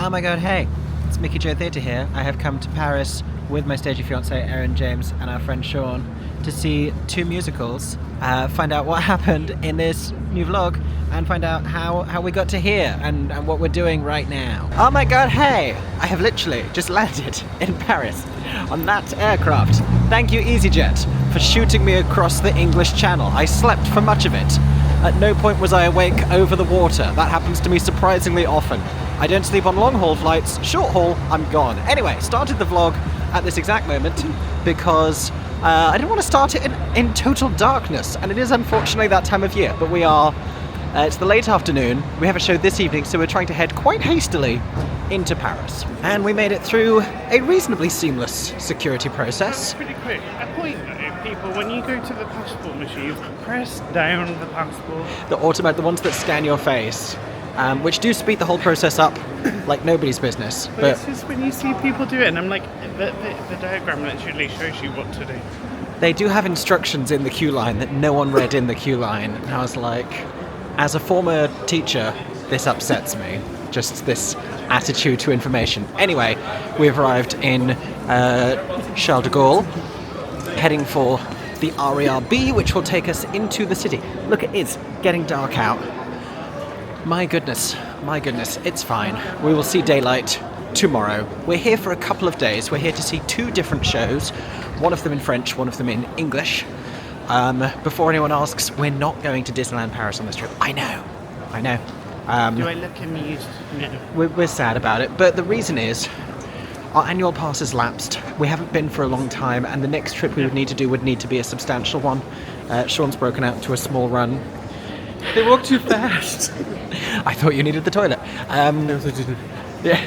Oh my god, hey, it's Mickey Joe Theatre here. I have come to Paris with my stagey fiancé Aeron James and our friend Shaun to see 2 musicals, find out what happened in this new vlog, and find out how we got to here and what we're doing right now. Oh my god, hey! I have literally just landed in Paris on that aircraft. Thank you EasyJet for shooting me across the English Channel. I slept for much of it. At no point was I awake over the water. That happens to me surprisingly often. I don't sleep on long haul flights. Short haul, I'm gone. Anyway, started the vlog at this exact moment because I didn't want to start it in total darkness, and it is unfortunately that time of year, but we are, it's the late afternoon, we have a show this evening, so we're trying to head quite hastily into Paris. And we made it through a reasonably seamless security process. Pretty quick. A point though, people, when you go to the passport machine, you press down the passport. The ones that scan your face, which do speed the whole process up like nobody's business. But it's just when you see people do it, and I'm like, the diagram literally shows you what to do. They do have instructions in the queue line that no one read in the queue line, and I was like, as a former teacher, this upsets me. Just this attitude to information. Anyway, we've arrived in Charles de Gaulle, heading for the RERB, which will take us into the city. Look, it is getting dark out. My goodness, it's fine. We will see daylight tomorrow. We're here for a couple of days. We're here to see 2 different shows, one of them in French, one of them in English. Before anyone asks, we're not going to Disneyland Paris on this trip. I know. Do I look amused? No. We're sad about it, but the reason is our annual pass has lapsed. We haven't been for a long time, and the next trip we would need to do would need to be a substantial one. Shaun's broken out to a small run. They walk too fast. I thought you needed the toilet. No, they didn't. Yeah,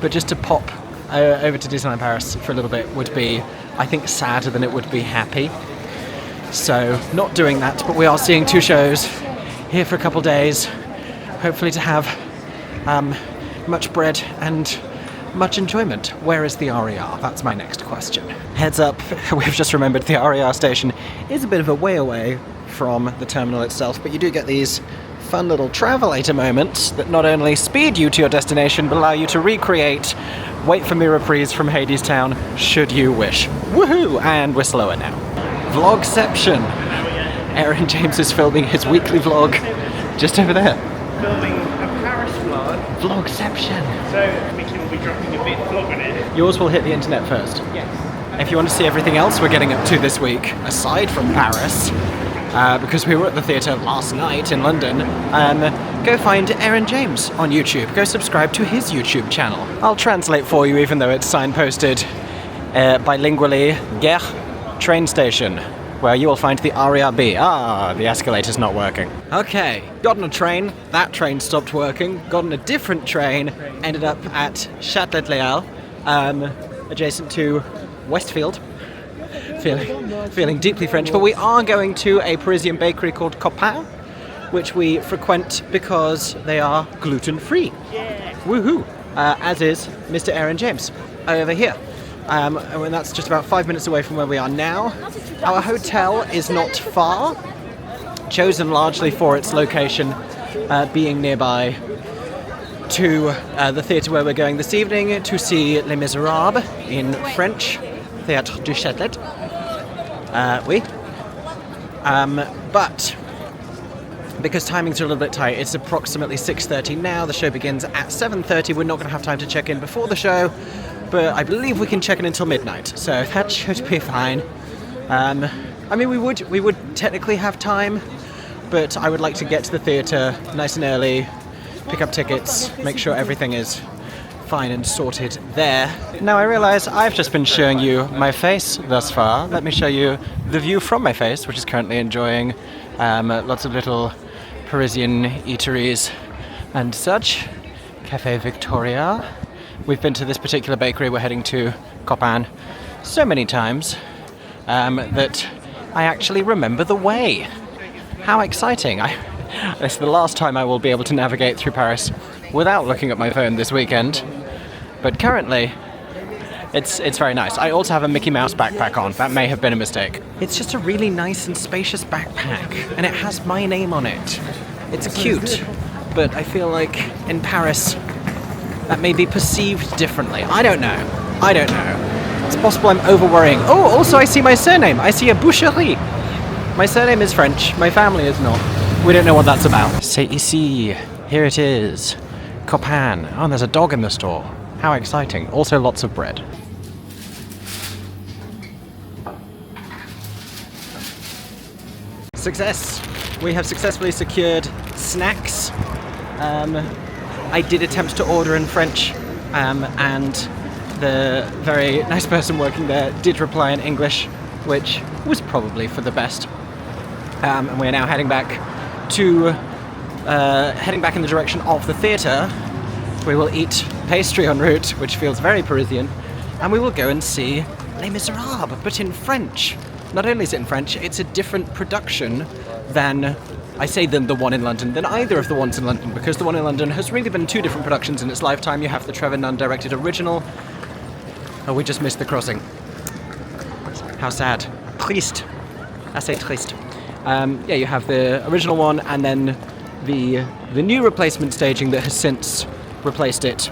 but just to pop over to Disneyland Paris for a little bit would be, I think, sadder than it would be happy. So, not doing that, but we are seeing 2 shows here for a couple days, hopefully to have much bread and much enjoyment. Where is the RER? That's my next question. Heads up, we've just remembered the RER station is a bit of a way away from the terminal itself, but you do get these fun little travelator moments that not only speed you to your destination, but allow you to recreate Wait for Me reprise from Hadestown, should you wish. Woohoo! And we're slower now. Vlogception. Aeron James is filming his weekly vlog just over there. Filming a Paris vlog. Vlogception. So, Mickey will be dropping a bit vlog on it. Yours will hit the internet first. Yes. If you want to see everything else we're getting up to this week, aside from Paris, because we were at the theatre last night in London, go find Aeron James on YouTube. Go subscribe to his YouTube channel. I'll translate for you, even though it's signposted bilingually. Gare train station, where you will find the RERB. Ah, the escalator's not working. Okay, got on a train. That train stopped working. Got on a different train. Ended up at Châtelet, adjacent to Westfield. Feeling deeply French, but we are going to a Parisian bakery called Copain, which we frequent because they are gluten-free. Yeah. Woohoo! As is Mr. Aeron James over here. And that's just about 5 minutes away from where we are now. Our hotel is not far, chosen largely for its location, being nearby to the theatre where we're going this evening to see Les Misérables in French, Théâtre du Châtelet. Oui. But because timings are a little bit tight, it's approximately 6:30 now. The show begins at 7:30. We're not going to have time to check in before the show, but I believe we can check in until midnight, so that should be fine. I mean, we would technically have time, but I would like to get to the theatre nice and early, pick up tickets, make sure everything is fine and sorted there. Now I realise I've just been showing you my face thus far. Let me show you the view from my face, which is currently enjoying lots of little Parisian eateries and such. Café Victoria. We've been to this particular bakery, we're heading to Copain, so many times that I actually remember the way. How exciting. This is the last time I will be able to navigate through Paris without looking at my phone this weekend. But currently, it's very nice. I also have a Mickey Mouse backpack on. That may have been a mistake. It's just a really nice and spacious backpack, and it has my name on it. It's cute, but I feel like in Paris, that may be perceived differently. I don't know. It's possible I'm over-worrying. Oh, also I see my surname. I see a boucherie. My surname is French. My family is not. We don't know what that's about. C'est ici. Here it is. Copain. Oh, and there's a dog in the store. How exciting. Also lots of bread. Success! We have successfully secured snacks. I did attempt to order in French, and the very nice person working there did reply in English, which was probably for the best. And we're now heading back in the direction of the theatre. We will eat pastry en route, which feels very Parisian, and we will go and see Les Miserables, but in French. Not only is it in French, it's a different production than the one in London, than either of the ones in London, because the one in London has really been two different productions in its lifetime. You have the Trevor Nunn directed original. Oh, we just missed the crossing. How sad. Triste. Assez triste. You have the original one, and then the new replacement staging that has since replaced it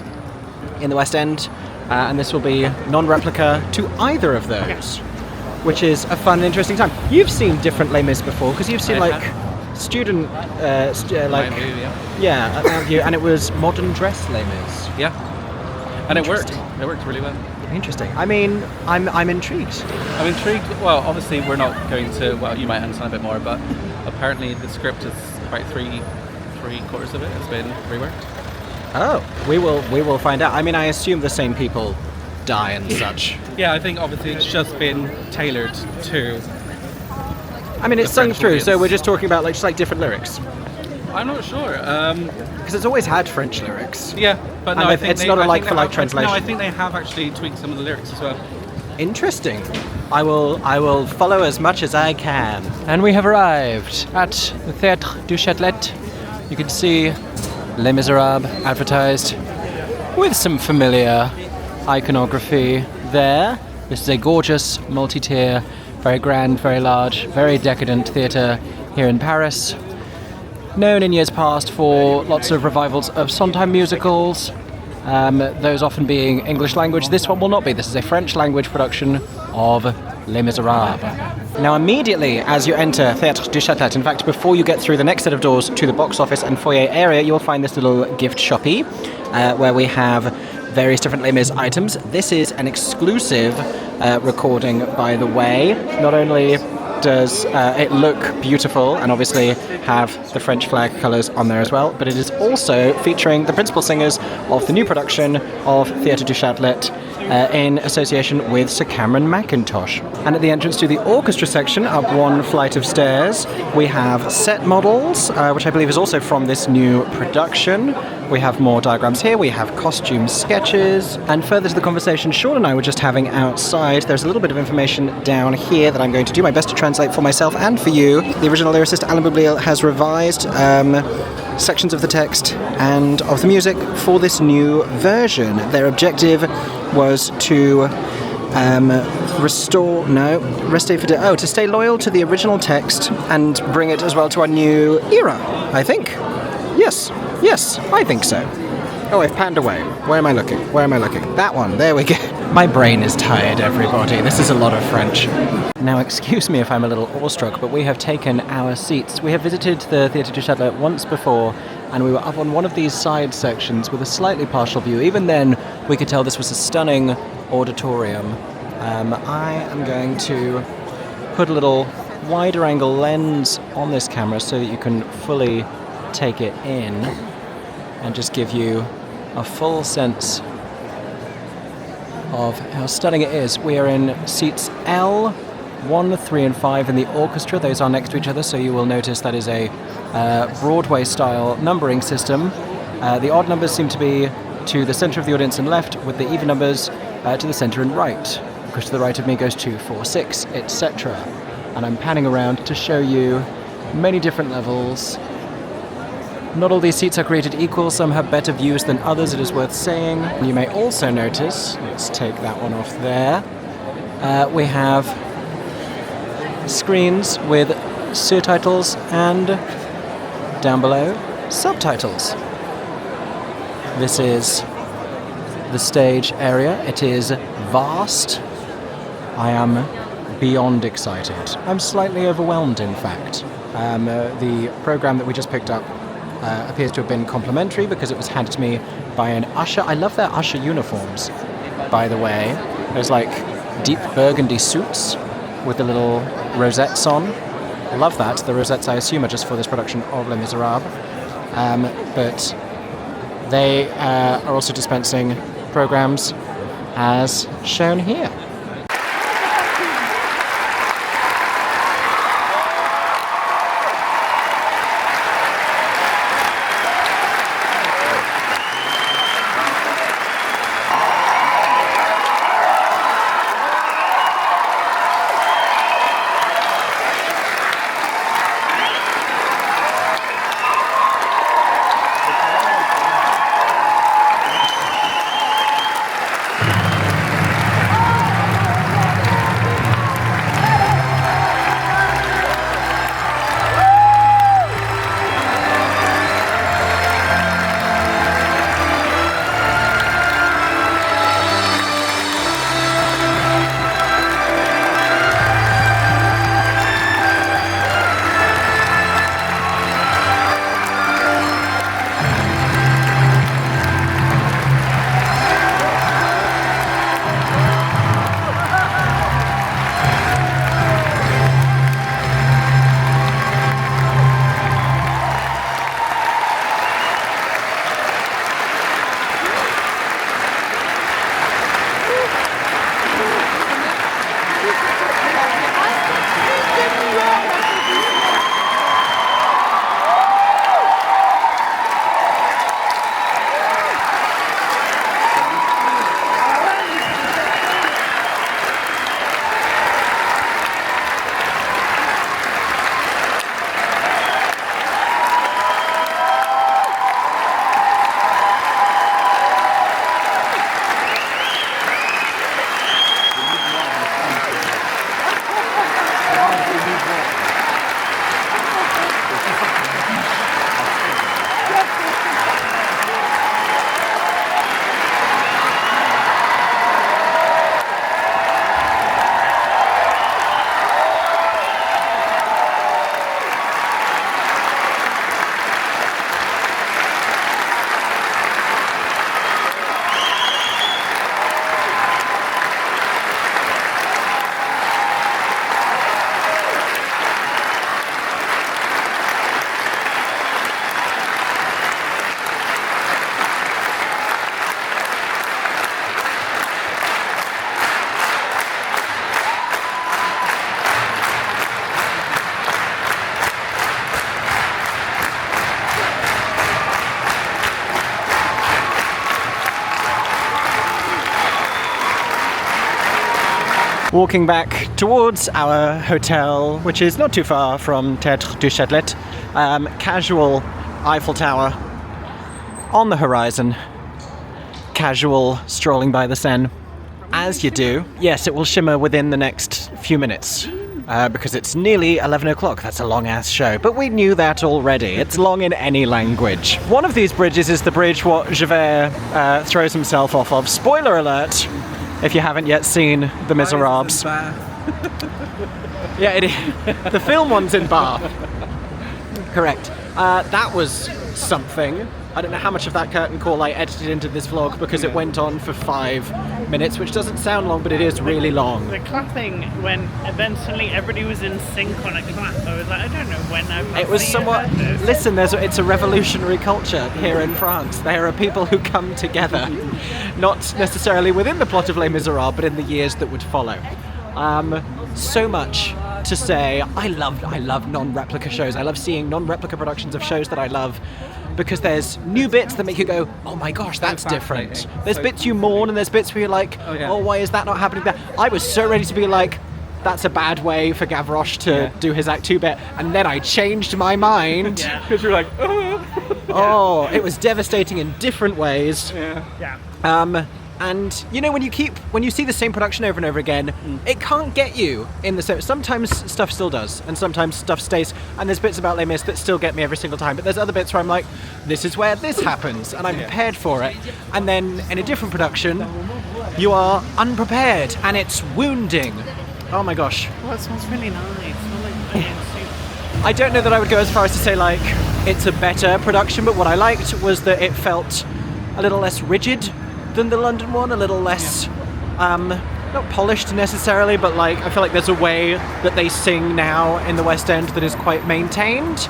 in the West End, and this will be non-replica to either of those, which is a fun and interesting time. You've seen different Les Mis before, because you've seen student, at Mount View, and it was modern dress Les Mis. Yeah, and it worked really well. Interesting. I mean, I'm intrigued. I'm intrigued. Well, obviously we're not going to. Well, you might understand a bit more, but apparently the script is about three quarters of it has been reworked. Oh, we will find out. I mean, I assume the same people die and such. Yeah, I think obviously it's just been tailored to. I mean, it's sung through, so we're just talking about just different lyrics. I'm not sure. Because it's always had French lyrics. Yeah, but no, and I think it's not a like-for-like translation. No, I think they have actually tweaked some of the lyrics as well. Interesting. I will follow as much as I can. And we have arrived at the Théâtre du Châtelet. You can see Les Miserables advertised with some familiar iconography there. This is a gorgeous multi-tier, very grand, very large, very decadent theatre here in Paris. Known in years past for lots of revivals of Sondheim musicals, those often being English language. This one will not be. This is a French language production of Les Miserables. Now immediately as you enter Théâtre du Châtelet, in fact before you get through the next set of doors to the box office and foyer area, you'll find this little gift shoppy where we have various different Les Mis items. This is an exclusive recording, by the way. Not only does it look beautiful and obviously have the French flag colours on there as well, but it is also featuring the principal singers of the new production of Théâtre du Châtelet in association with Sir Cameron Mackintosh. And at the entrance to the orchestra section, up one flight of stairs, we have set models, which I believe is also from this new production. We have more diagrams here, we have costume sketches, and further to the conversation Shaun and I were just having outside, there's a little bit of information down here that I'm going to do my best to translate for myself and for you. The original lyricist Alain Boublil has revised sections of the text and of the music for this new version. Their objective was to to stay loyal to the original text and bring it as well to our new era, I think. Yes, I think so. Oh, I've panned away. Where am I looking? That one, there we go. My brain is tired, everybody. This is a lot of French. Now, excuse me if I'm a little awestruck, but we have taken our seats. We have visited the Theatre du Châtelet once before, and we were up on one of these side sections with a slightly partial view. Even then, we could tell this was a stunning auditorium. I am going to put a little wider angle lens on this camera so that you can fully take it in and just give you a full sense of how stunning it is. We are in seats L, 1, 3 and 5 in the orchestra. Those are next to each other, so you will notice that is a Broadway-style numbering system. The odd numbers seem to be to the centre of the audience and left, with the even numbers to the centre and right. Of course, to the right of me goes 2, 4, 6, etc. And I'm panning around to show you many different levels. Not all these seats are created equal, some have better views than others, it is worth saying. You may also notice, let's take that one off there, we have screens with surtitles and, down below, subtitles. This is the stage area. It is vast. I am beyond excited. I'm slightly overwhelmed, in fact. The program that we just picked up appears to have been complimentary because it was handed to me by an usher. I love their usher uniforms, by the way. There's like deep burgundy suits with the little rosettes on. I love that. The rosettes, I assume, are just for this production of Les Miserables. But they are also dispensing programs as shown here. Walking back towards our hotel, which is not too far from Théâtre du Châtelet. Casual Eiffel Tower on the horizon. Casual strolling by the Seine, as you do. Yes, it will shimmer within the next few minutes. Because it's nearly 11 o'clock. That's a long-ass show. But we knew that already. It's long in any language. One of these bridges is the bridge what Javert throws himself off of. Spoiler alert, if you haven't yet seen The Miserables. Yeah, it is. The film one's in Bath. Correct. That was something. I don't know how much of that curtain call I edited into this vlog because it went on for 5 minutes, which doesn't sound long, but it is really long. The clapping, when eventually everybody was in sync on a clap, I was like, I don't know when I've It was somewhat... Listen, it's a revolutionary culture here in France. There are people who come together, not necessarily within the plot of Les Miserables, but in the years that would follow. So much to say. I love non-replica shows. I love seeing non-replica productions of shows that I love, because there's new bits that make you go, oh my gosh, that's different. There's bits you mourn, and there's bits where you're like, oh, why is that not happening there? I was so ready to be like, that's a bad way for Gavroche to do his Act 2 bit, and then I changed my mind. Because you're like, oh, it was devastating in different ways. And you know, when you see the same production over and over again, it can't get you in the same. Sometimes stuff still does, and sometimes stuff stays. And there's bits about Les Mis that still get me every single time. But there's other bits where I'm like, this is where this happens, and I'm prepared for it. And then in a different production, you are unprepared, and it's wounding. Oh my gosh. Well, it smells really nice. I don't know that I would go as far as to say like it's a better production, but what I liked was that it felt a little less rigid than the London one, a little less, not polished necessarily, but like I feel like there's a way that they sing now in the West End that is quite maintained.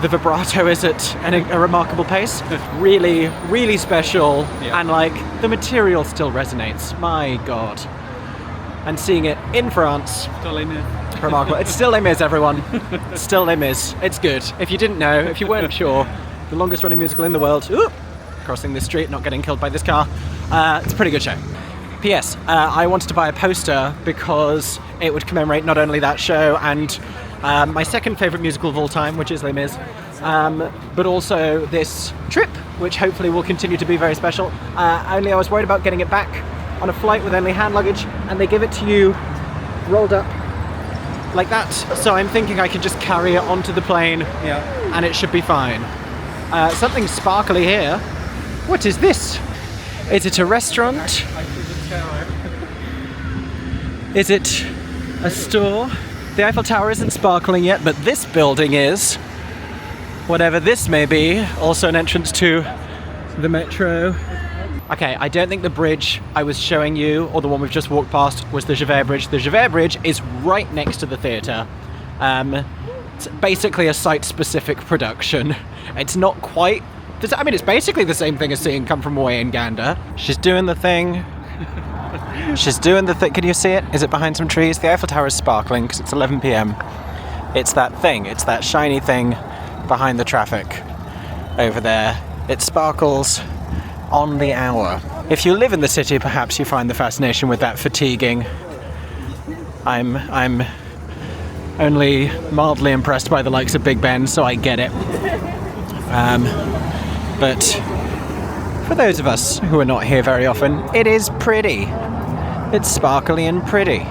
The vibrato is at a remarkable pace. Really, really special, and like the material still resonates. My God. And seeing it in France, remarkable. It's still Les Mis, everyone. It's still Les Mis. It's good. If you didn't know, if you weren't sure, the longest running musical in the world. Ooh, crossing this street, not getting killed by this car. It's a pretty good show. P.S. I wanted to buy a poster because it would commemorate not only that show and my second favourite musical of all time, which is Les Mis, but also this trip, which hopefully will continue to be very special. Only I was worried about getting it back on a flight with only hand luggage, and they give it to you rolled up like that. So I'm thinking I could just carry it onto the plane, and it should be fine. Something sparkly here. What is this? Is it a restaurant? Is it a store? The Eiffel Tower isn't sparkling yet, but this building is. Whatever this may be, also an entrance to the metro. Okay, I don't think the bridge I was showing you, or the one we've just walked past, was the Javert Bridge. The Javert Bridge is right next to the theatre. It's basically a site-specific production. It's not quite... I mean, it's basically the same thing as seeing Come From Away in Gander. She's doing the thing. She's doing the thing. Can you see it? Is it behind some trees? The Eiffel Tower is sparkling because it's 11 p.m. It's that thing. It's that shiny thing behind the traffic over there. It sparkles on the hour. If you live in the city, perhaps you find the fascination with that fatiguing. I'm only mildly impressed by the likes of Big Ben, so I get it. But for those of us who are not here very often, it is pretty. It's sparkly and pretty.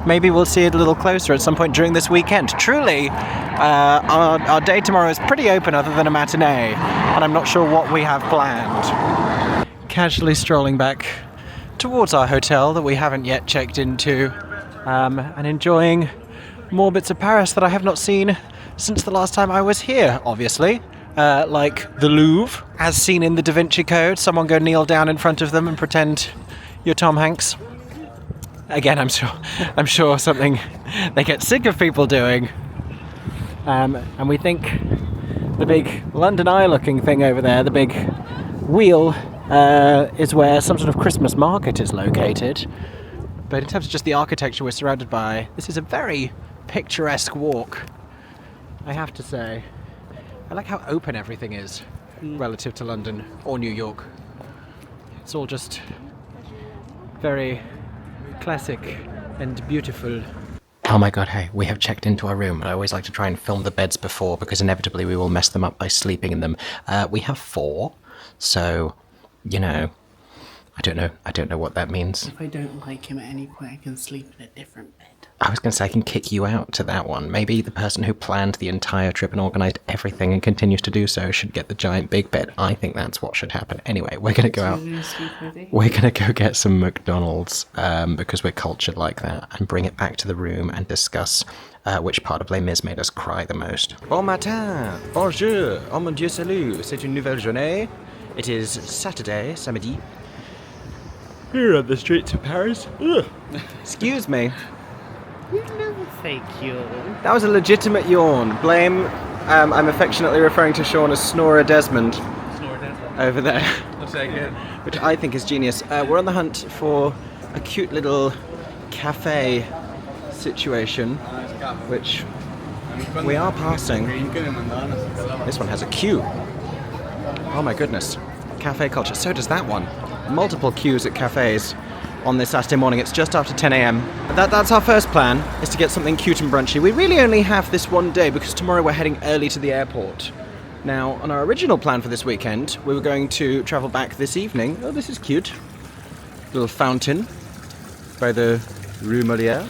Maybe we'll see it a little closer at some point during this weekend. Truly, our day tomorrow is pretty open other than a matinee, and I'm not sure what we have planned. Casually strolling back towards our hotel that we haven't yet checked into, and enjoying more bits of Paris that I have not seen since the last time I was here, obviously. Like the Louvre, as seen in the Da Vinci Code. Someone go kneel down in front of them and pretend you're Tom Hanks. Again, I'm sure something they get sick of people doing. And we think the big London Eye looking thing over there, the big wheel, is where some sort of Christmas market is located. But in terms of just the architecture we're surrounded by, this is a very picturesque walk, I have to say. I like how open everything is relative to London or New York. It's all just very classic and beautiful. Oh my god, hey, we have checked into our room. I always like to try and film the beds before because inevitably we will mess them up by sleeping in them. We have 4, so, you know, I don't know what that means. If I don't like him at any point, I can sleep in a different bed. I was going to say I can kick you out to that one. Maybe the person who planned the entire trip and organised everything and continues to do so should get the giant big bed. I think that's what should happen. Anyway, we're going to go out. We're going to go get some McDonald's because we're cultured like that, and bring it back to the room and discuss which part of Les Mis made us cry the most. Bon matin, bonjour, oh mon Dieu, salut, c'est une nouvelle journée. It is Saturday, samedi. Here on the streets of Paris. Ugh. Excuse me. You never fake yawn. That was a legitimate yawn. Blame, I'm affectionately referring to Shaun as Snorer Desmond. Snorer Desmond. Over there. I'll say again. Which I think is genius. We're on the hunt for a cute little cafe situation, which we are passing. This one has a queue. Oh my goodness. Cafe culture. So does that one. Multiple queues at cafes on this Saturday morning. It's just after 10 a.m. That's our first plan, is to get something cute and brunchy. We really only have this one day because tomorrow we're heading early to the airport. Now, on our original plan for this weekend, we were going to travel back this evening. Oh, this is cute. Little fountain by the Rue Molière.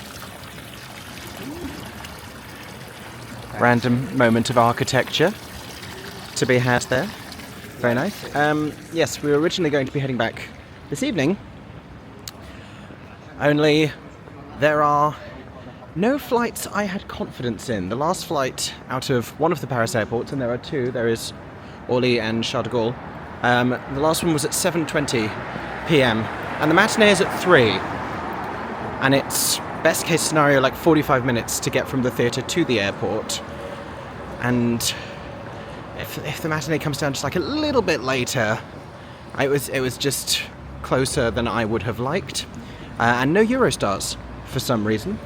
Random moment of architecture to be had there. Very nice. Yes, we were originally going to be heading back this evening. Only there are no flights I had confidence in. The last flight out of one of the Paris airports, and there are two, there is Orly and Charles de Gaulle. The last one was at 7:20 p.m. and the matinee is at 3. And it's best case scenario like 45 minutes to get from the theatre to the airport. And if the matinee comes down just like a little bit later, it was just closer than I would have liked. And no Eurostars for some reason.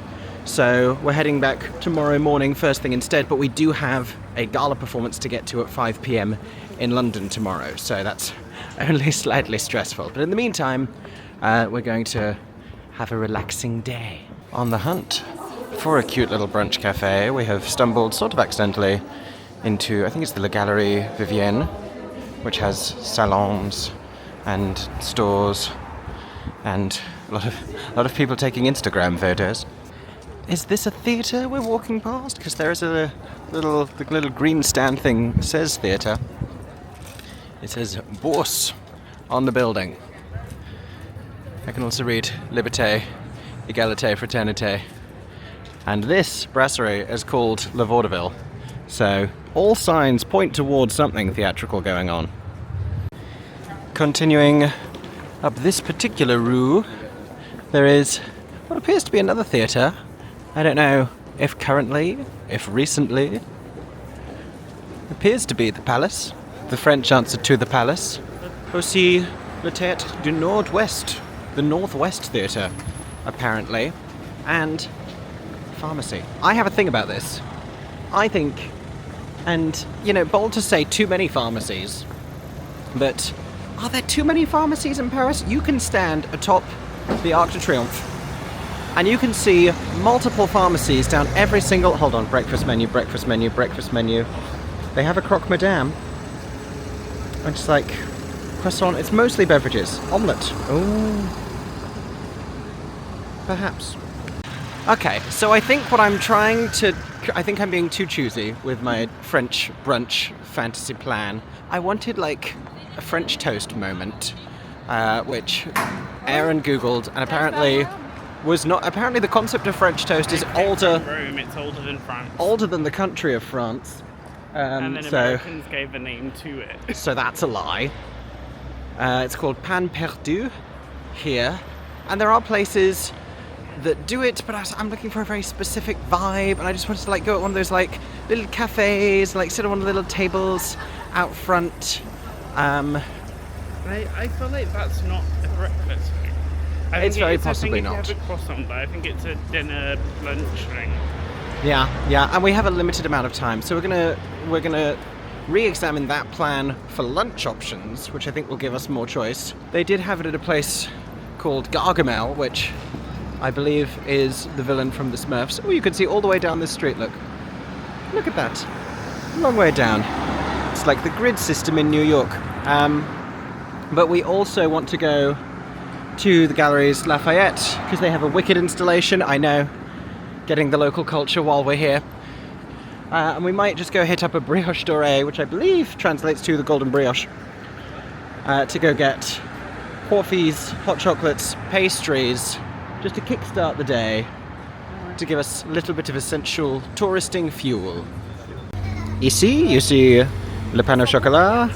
So we're heading back tomorrow morning first thing instead, but we do have a gala performance to get to at 5 p.m. in London tomorrow, so that's only slightly stressful. But in the meantime, we're going to have a relaxing day. On the hunt for a cute little brunch cafe, we have stumbled sort of accidentally into, I think it's the La Galerie Vivienne, which has salons and stores and a lot of people taking Instagram photos. Is this a theatre we're walking past? Because there is the little green stand thing says theatre. It says Bourse on the building. I can also read Liberté, Égalité, Fraternité. And this brasserie is called Le Vaudeville. So all signs point towards something theatrical going on. Continuing up this particular rue, there is what appears to be another theatre. I don't know if currently, if recently. It appears to be the Palace, the French answer to the Palace. Aussi le Théâtre du Nord-Ouest, the Northwest Theatre, apparently, and pharmacy. I have a thing about this. I think, and bold to say too many pharmacies, but are there too many pharmacies in Paris? You can stand atop the Arc de Triomphe and you can see multiple pharmacies down every single... Hold on, breakfast menu, breakfast menu, breakfast menu. They have a croque madame. And just like croissant, it's mostly beverages. Omelette. Oh. Perhaps. Okay, so I think I'm being too choosy with my French brunch fantasy plan. I wanted like a French toast moment, which Aeron Googled, and apparently the concept of French toast is older. Rome, it's older than France. Older than the country of France. And then Americans gave a name to it. So that's a lie. It's called pain perdu here, and there are places that do it, but I'm looking for a very specific vibe, and I just wanted to like go at one of those like little cafes, like sit on one of the little tables out front. I feel like that's not a breakfast thing. It's very possibly not. I think if you have a croissant, but I think it's a dinner lunch thing. Yeah, and we have a limited amount of time, so we're gonna re-examine that plan for lunch options, which I think will give us more choice. They did have it at a place called Gargamel, which I believe is the villain from the Smurfs. Oh, you can see all the way down this street, look at that, long way down. It's like the grid system in New York. But we also want to go to the Galleries Lafayette because they have a wicked installation. I know, getting the local culture while we're here. And we might just go hit up a brioche dorée, which I believe translates to the golden brioche, to go get coffees, hot chocolates, pastries, just to kickstart the day, to give us a little bit of essential touristing fuel. Ici, you see le pain au chocolat,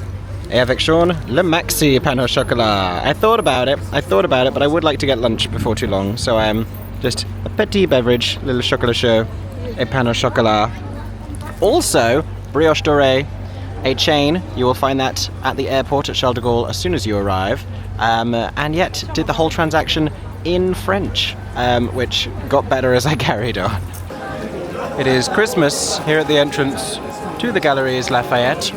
et avec Shaun, le maxi pain au chocolat. I thought about it, but I would like to get lunch before too long, so just a petit beverage, little chocolat chaud, et pain au chocolat. Also, brioche dorée, a chain. You will find that at the airport at Charles de Gaulle as soon as you arrive. And yet, did the whole transaction in French, which got better as I carried on. It is Christmas here at the entrance to the Galeries Lafayette,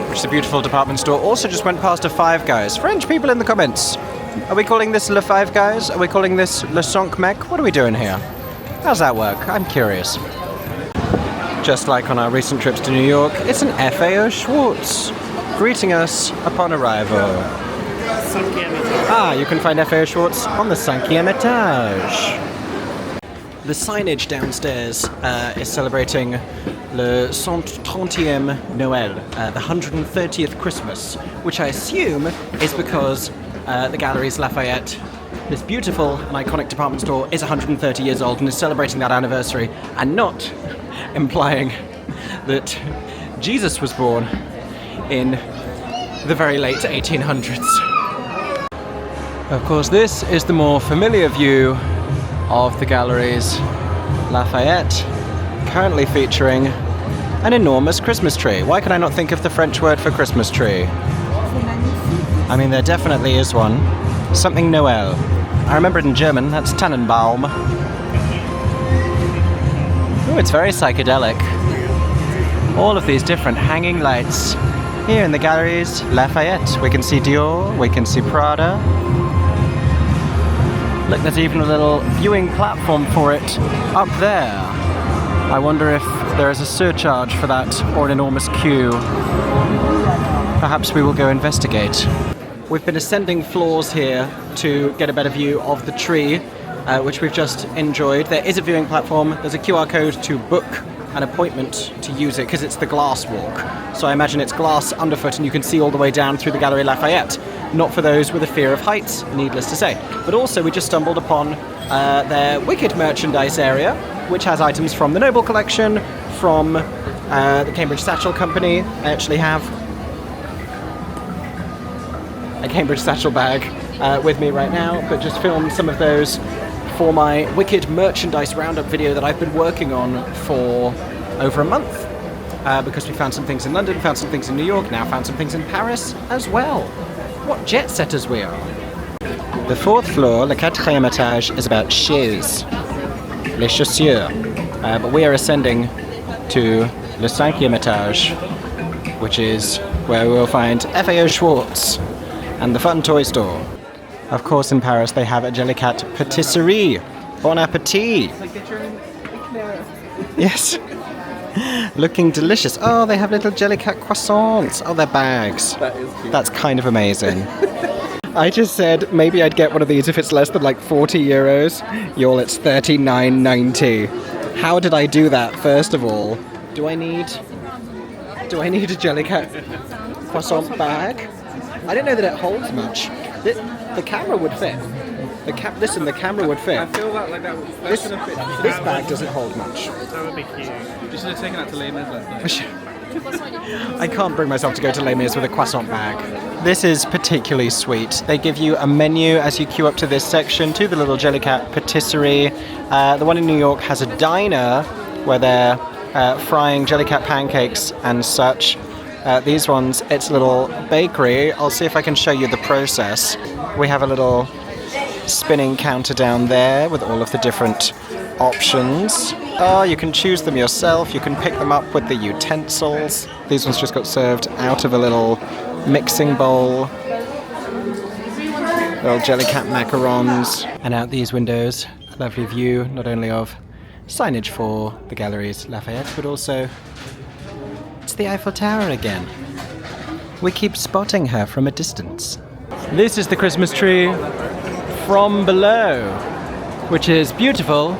which is a beautiful department store. Also just went past a Five Guys. French people in the comments. Are we calling this Le Five Guys? Are we calling this Le Cinq Mec? What are we doing here? How's that work? I'm curious. just like on our recent trips to New York, it's an FAO Schwartz greeting us upon arrival. Ah, you can find FAO Schwartz on the 5e étage. The signage downstairs is celebrating le 130e Noël, the 130th Christmas, which I assume is because the Galeries Lafayette, this beautiful and iconic department store, is 130 years old and is celebrating that anniversary, and not implying that Jesus was born in the very late 1800s. Of course, this is the more familiar view of the Galeries Lafayette, currently featuring an enormous Christmas tree. Why can I not think of the French word for Christmas tree? I mean, there definitely is one. Something Noël. I remember it in German, that's Tannenbaum. Oh, it's very psychedelic. All of these different hanging lights. Here in the Galeries Lafayette, we can see Dior, we can see Prada. Look, there's even a little viewing platform for it up there. I wonder if there is a surcharge for that or an enormous queue. Perhaps we will go investigate. We've been ascending floors here to get a better view of the tree, which we've just enjoyed. There is a viewing platform, there's a QR code to book an appointment to use it, because it's the glass walk. So I imagine it's glass underfoot and you can see all the way down through the Galeries Lafayette. Not for those with a fear of heights, needless to say. But also we just stumbled upon their Wicked merchandise area, which has items from the Noble collection, from the Cambridge Satchel Company. I actually have a Cambridge Satchel bag with me right now, but just filmed some of those for my Wicked merchandise roundup video that I've been working on for over a month. Because we found some things in London, found some things in New York, now found some things in Paris as well. What jet setters we are. The 4th floor, le 4e étage, is about shoes. Les chaussures. But we are ascending to le 5e étage, which is where we will find FAO Schwartz and the fun toy store. Of course, in Paris they have a Jellicat patisserie. Bon appétit! Yes. Looking delicious. Oh, they have little Jellicat croissants. Oh, they're bags. That is cute. That's kind of amazing. I just said maybe I'd get one of these if it's less than like 40 euros. Y'all, it's 39.90. How did I do that, first of all? Do I need a Jellicat croissant bag? I don't know that it holds much. The camera would fit. The camera would fit. I feel like that This should have fit. bag doesn't hold much. That would be cute. You should have taken that to Les Mis last night. I can't bring myself to go to Les Mis with a croissant bag. This is particularly sweet. They give you a menu as you queue up to this section, to the little Jellicat patisserie. The one in New York has a diner where they're frying Jellicat pancakes and such. These ones, it's a little bakery. I'll see if I can show you the process. We have a little spinning counter down there with all of the different options. Oh, you can choose them yourself. You can pick them up with the utensils. These ones just got served out of a little mixing bowl. Little Jellicat macarons. And out these windows, a lovely view not only of signage for the Galeries Lafayette, but also it's the Eiffel Tower again. We keep spotting her from a distance. This is the Christmas tree from below, which is beautiful.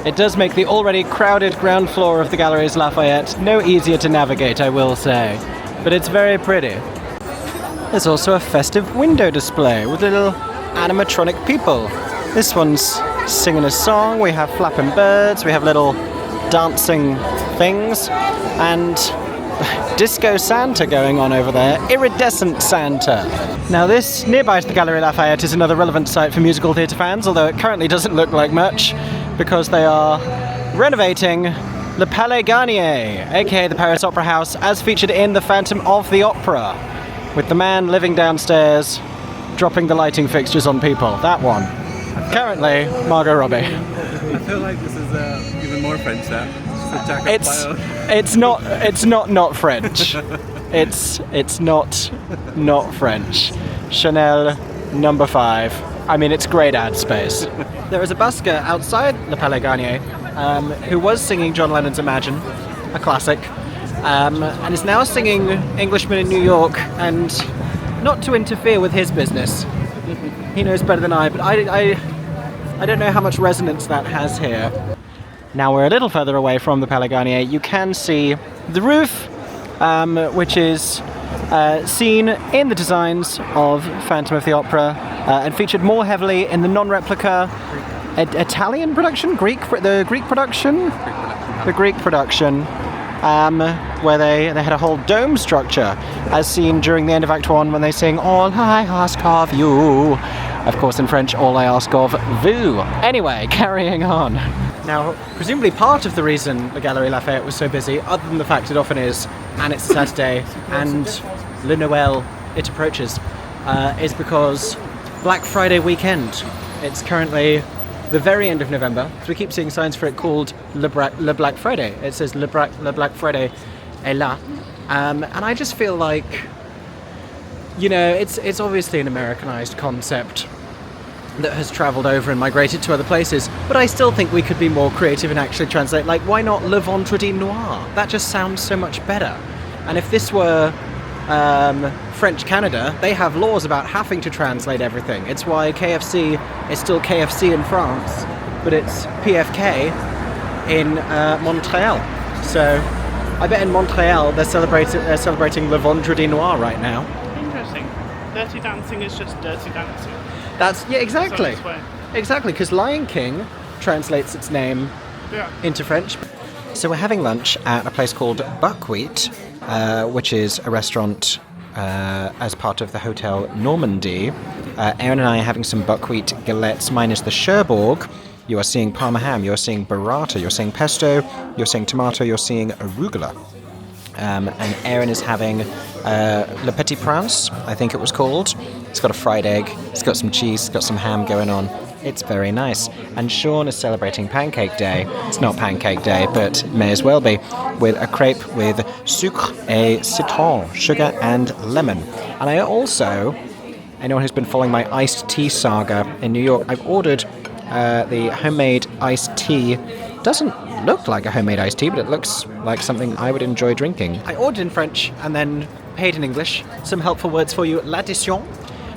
It does make the already crowded ground floor of the Galeries Lafayette no easier to navigate, I will say, but it's very pretty. There's also a festive window display with little animatronic people. This one's singing a song, we have flapping birds, we have little dancing things, and Disco Santa going on over there, iridescent Santa. Now this, nearby to the Galeries Lafayette, is another relevant site for musical theatre fans, although it currently doesn't look like much, because they are renovating Le Palais Garnier, aka the Paris Opera House, as featured in The Phantom of the Opera, with the man living downstairs, dropping the lighting fixtures on people. That one. Currently, Margot Robbie. I feel like this is even more French now. It's not French. It's not French. Chanel number 5. I mean, it's great ad space. There is a busker outside Le Palais Garnier who was singing John Lennon's Imagine, a classic, and is now singing Englishman in New York, and not to interfere with his business. He knows better than I, but I don't know how much resonance that has here. Now we're a little further away from the Palais Garnier. You can see the roof, which is seen in the designs of Phantom of the Opera, and featured more heavily in the non-replica Italian production, the Greek production, where they had a whole dome structure, as seen during the end of Act 1 when they sing "All I Ask of You." Of course, in French, "All I Ask of Vous." Anyway, carrying on. Now, presumably part of the reason the Galerie Lafayette was so busy, other than the fact it often is, and it's a Saturday, and Le Noël, it approaches, is because Black Friday weekend. It's currently the very end of November, so we keep seeing signs for it called Le Black Friday. It says Le Black Friday est là. And I just feel like, you know, it's obviously an Americanized concept that has travelled over and migrated to other places, but I still think we could be more creative and actually translate, like, why not Le Vendredi Noir? That just sounds so much better. And if this were French Canada, they have laws about having to translate everything. It's why KFC is still KFC in France, but it's PFK in Montreal. So I bet in Montreal they're celebrating Le Vendredi Noir right now. Interesting. Dirty Dancing is just Dirty Dancing. Exactly. Exactly, because Lion King translates its name into French. So we're having lunch at a place called Buckwheat, which is a restaurant as part of the Hotel Normandy. Aeron and I are having some buckwheat galettes minus the Cherbourg. You are seeing Parma ham, you're seeing burrata, you're seeing pesto, you're seeing tomato, you're seeing arugula. And Aeron is having Le Petit Prince, I think it was called. It's got a fried egg, it's got some cheese, it's got some ham going on. It's very nice. And Shaun is celebrating Pancake Day. It's not Pancake Day, but it may as well be, with a crepe with sucre et citron, sugar and lemon. And I also, anyone who's been following my iced tea saga in New York, I've ordered the homemade iced tea. Doesn't look like a homemade iced tea, but it looks like something I would enjoy drinking. I ordered in French and then paid in English. Some helpful words for you. L'addition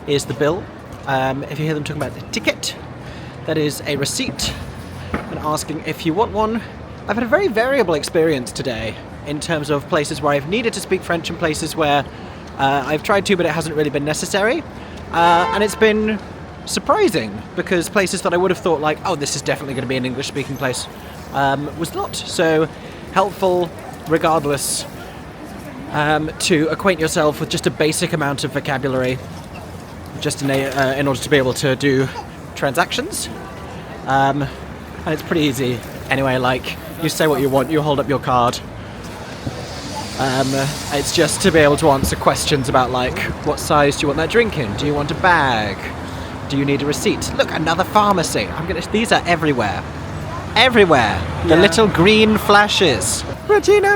is the bill. If you hear them talking about the ticket, that is a receipt, and asking if you want one. I've had a very variable experience today in terms of places where I've needed to speak French and places where I've tried to, but it hasn't really been necessary. And it's been surprising, because places that I would have thought like, oh, this is definitely going to be an English-speaking place, was not. So helpful, regardless, to acquaint yourself with just a basic amount of vocabulary, just in order to be able to do transactions. And it's pretty easy. Anyway, like, you say what you want, you hold up your card. It's just to be able to answer questions about, like, what size do you want that drink in? Do you want a bag? Do you need a receipt? Look, another pharmacy. These are everywhere. Everywhere. The little green flashes. Regina.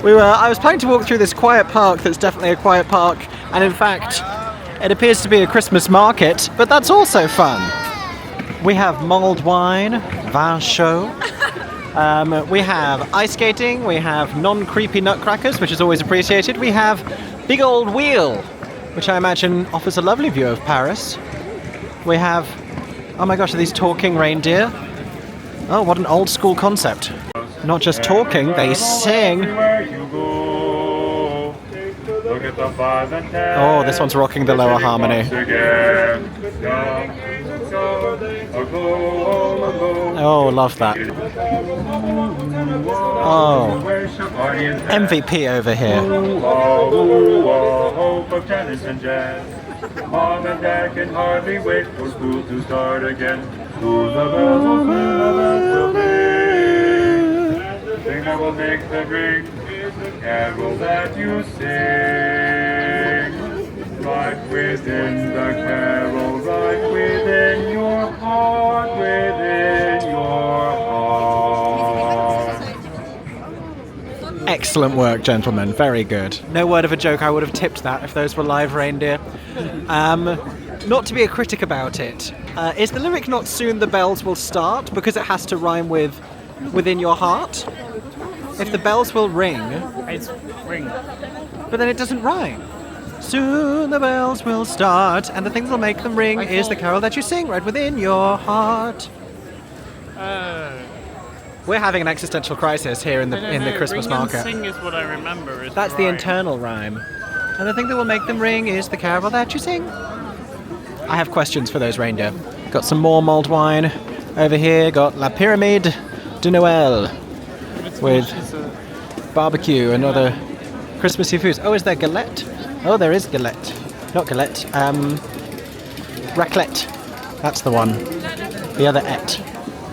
I was planning to walk through this quiet park that's definitely a quiet park, and in fact, it appears to be a Christmas market, but that's also fun. We have mulled wine, vin chaud. We have ice skating, we have non-creepy nutcrackers, which is always appreciated. We have Big Old Wheel, which I imagine offers a lovely view of Paris. We have, oh my gosh, are these talking reindeer? Oh, what an old school concept. Not just talking, they sing. Oh, this one's rocking the lower harmony. Oh, love that. Oh, MVP over here. Mom and Dad can hardly wait for school to start again. Who the bells will sing? The thing that will make the great is the carol that you sing. Right within the carol, right within your heart, within your heart. Excellent work, gentlemen. Very good. No word of a joke. I would have tipped that if those were live reindeer. not to be a critic about it, is the lyric not soon the bells will start because it has to rhyme with within your heart? If the bells will ring, It's ring. but then it doesn't rhyme. Soon the bells will start, and the thing that'll make them ring is the carol that you sing right within your heart. We're having an existential crisis here in the Christmas ring market. And sing is what I remember. Is That's the rhyme. internal rhyme. And the thing that will make them ring is the carol that you sing. I have questions for those reindeer. Got some more mulled wine over here. Got La Pyramide de Noël with barbecue and other Christmassy foods. Oh, is there galette? Oh, there is galette. Not galette. Raclette. That's the one. The other et.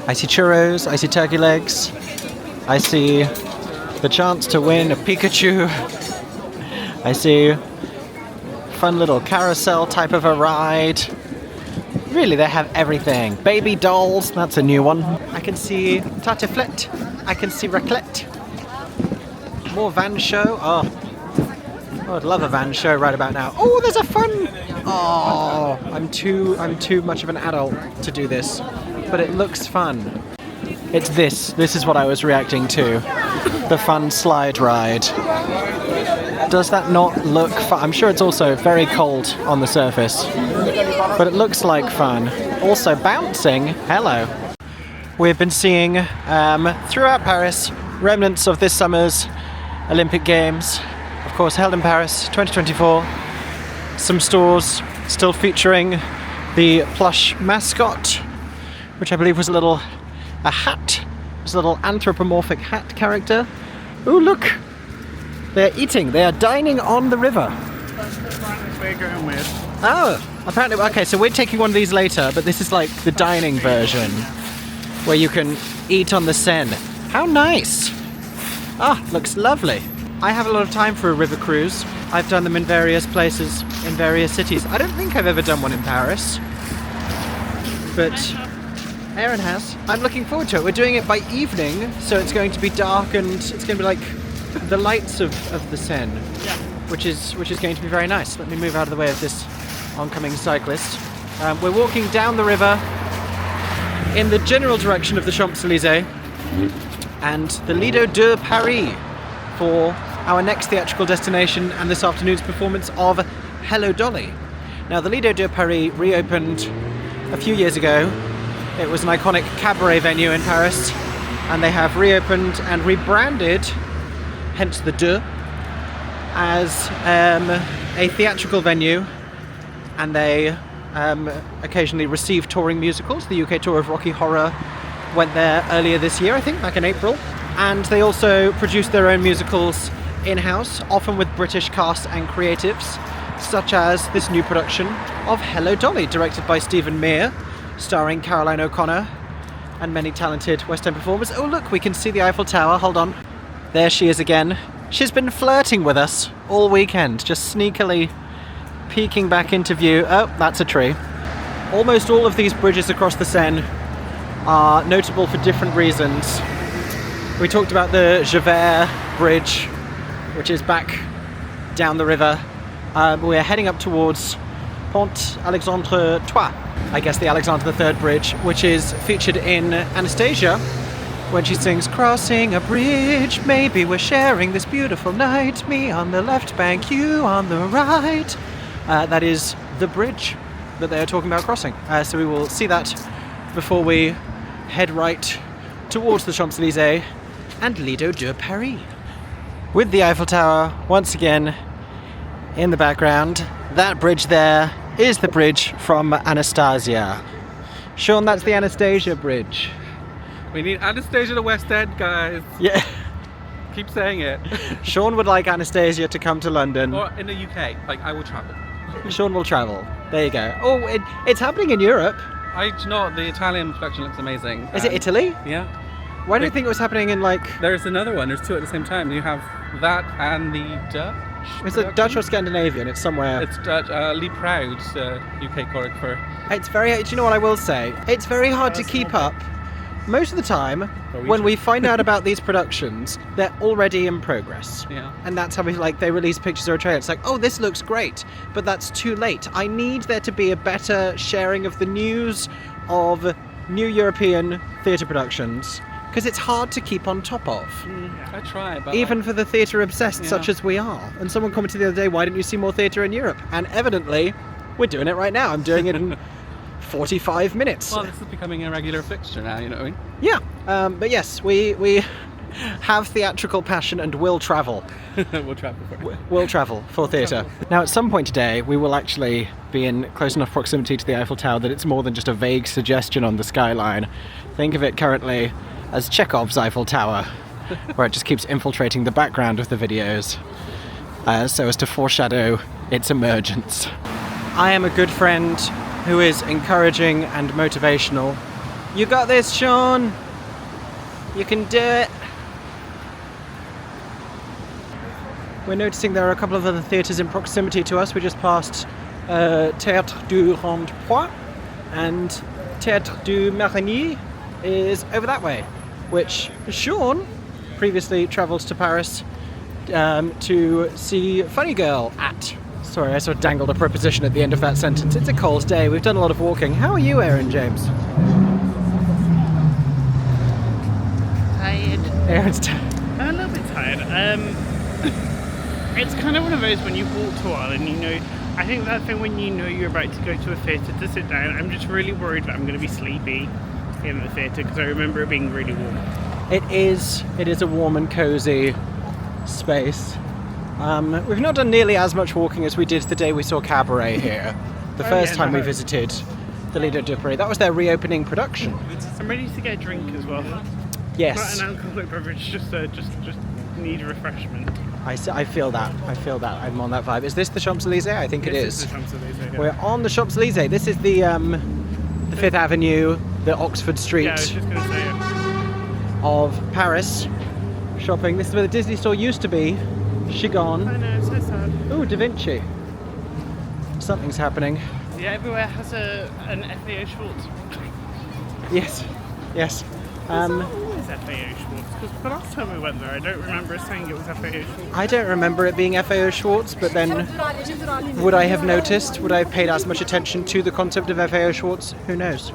I see churros. I see turkey legs. I see the chance to win a Pikachu. I see fun little carousel type of a ride. Really, they have everything. Baby dolls, that's a new one. I can see tartiflette. I can see raclette. More van show. Oh, I'd love a van show right about now. Oh, there's a fun. Oh, I'm too much of an adult to do this, but it looks fun. It's this. This is what I was reacting to. The fun slide ride. Does that not look fun? I'm sure it's also very cold on the surface, but it looks like fun. Also bouncing. Hello. We've been seeing throughout Paris remnants of this summer's Olympic Games, of course held in Paris 2024. Some stores still featuring the plush mascot, which I believe was a hat. It was a little anthropomorphic hat character. Ooh, look! They're eating. They are dining on the river. That's the brand we're going with. Oh, apparently. Okay, so we're taking one of these later, but this is like the dining version, where you can eat on the Seine. How nice! Ah, looks lovely. I have a lot of time for a river cruise. I've done them in various places, in various cities. I don't think I've ever done one in Paris, but Aeron has. I'm looking forward to it. We're doing it by evening, so it's going to be dark and it's going to be like the lights of the Seine, which is going to be very nice. Let me move out of the way of this oncoming cyclist. We're walking down the river in the general direction of the Champs-Élysées and the Lido de Paris for our next theatrical destination and this afternoon's performance of Hello Dolly. Now, the Lido de Paris reopened a few years ago. It was an iconic cabaret venue in Paris, and they have reopened and rebranded, hence the de, as a theatrical venue, and they occasionally receive touring musicals. The UK tour of Rocky Horror went there earlier this year, I think, back in April. And they also produce their own musicals in-house, often with British cast and creatives, such as this new production of Hello Dolly, directed by Stephen Mear, starring Caroline O'Connor and many talented West End performers. Oh look, we can see the Eiffel Tower, hold on. There she is again. She's been flirting with us all weekend, just sneakily peeking back into view. Oh, that's a tree. Almost all of these bridges across the Seine are notable for different reasons. We talked about the Javert Bridge, which is back down the river. We're heading up towards Pont Alexandre III, I guess the Alexander III Bridge, which is featured in Anastasia when she sings, "Crossing a bridge, maybe we're sharing this beautiful night, me on the left bank, you on the right." That is the bridge that they are talking about crossing. So we will see that before we head right towards the Champs-Élysées and Lido de Paris. With the Eiffel Tower once again in the background. That bridge there is the bridge from Anastasia. Shaun, that's the Anastasia Bridge. We need Anastasia to West End, guys. Yeah. Keep saying it. Sean would like Anastasia to come to London. Or in the UK, like I will travel. Sean will travel. There you go. Oh, it's happening in Europe. Do you know what? The Italian production looks amazing. Is it Italy? Yeah. Why do you think it was happening in like... There's another one. There's two at the same time. You have that and the Dutch. Is it Dutch or Scandinavian? It's somewhere... It's Dutch. Lee Proud, UK choreographer. It's very... Do you know what I will say? It's very hard to keep up most of the time, But we when should. we find out about these productions, they're already in progress. Yeah. And that's how they release pictures or a trailer. It's like, oh, this looks great, but that's too late. I need there to be a better sharing of the news of new European theatre productions, because it's hard to keep on top of. I try, but Even like, for the theatre obsessed Yeah. such as we are. And someone commented the other day, why didn't you see more theatre in Europe? And evidently, we're doing it right now. I'm doing it in 45 minutes. well, this is becoming a regular fixture now. You know what I mean? Yeah, but yes, we have theatrical passion and will travel. We'll travel for it. Will travel for theatre. Now, at some point today, we will actually be in close enough proximity to the Eiffel Tower that it's more than just a vague suggestion on the skyline. Think of it currently as Chekhov's Eiffel Tower, where it just keeps infiltrating the background of the videos, so as to foreshadow its emergence. I am a good friend who is encouraging and motivational. You got this, Shaun! You can do it! We're noticing there are a couple of other theatres in proximity to us. We just passed Théâtre du Lido and Théâtre du Marigny is over that way, which Shaun previously travelled to Paris to see Funny Girl at. Sorry, I sort of dangled a preposition at the end of that sentence. It's a cold day. We've done a lot of walking. How are you, Aeron James? Tired. Aaron's I'm a little bit tired. It's kind of one of those when you've walked a while and you know, I think that thing when you know you're about to go to a theatre to sit down, I'm just really worried that I'm going to be sleepy in the theatre because I remember it being really warm. It is a warm and cosy space. We've not done nearly as much walking as we did the day we saw Cabaret here. The first time we visited the Lido de Paris. That was their reopening production. I'm ready to get a drink as well. Yes. Not an alcoholic beverage, just need a refreshment. I feel that. I'm on that vibe. Is this the Champs-Elysees? I think it is. This the Champs-Elysees, yeah. We're on the Champs-Elysees. This is the Fifth Avenue, the Oxford Street Yeah, I was just going to say it. of Paris. Shopping. This is where the Disney store used to be. I Gone. know, it's so sad. Ooh, Da Vinci. Something's happening. Yeah, everywhere has an FAO Schwartz. Yes. Yes. Always FAO Schwartz, because the last time we went there, I don't remember us saying it was FAO Schwartz. I don't remember it being FAO Schwartz, but then would I have noticed? Would I have paid as much attention to the concept of FAO Schwartz? Who knows?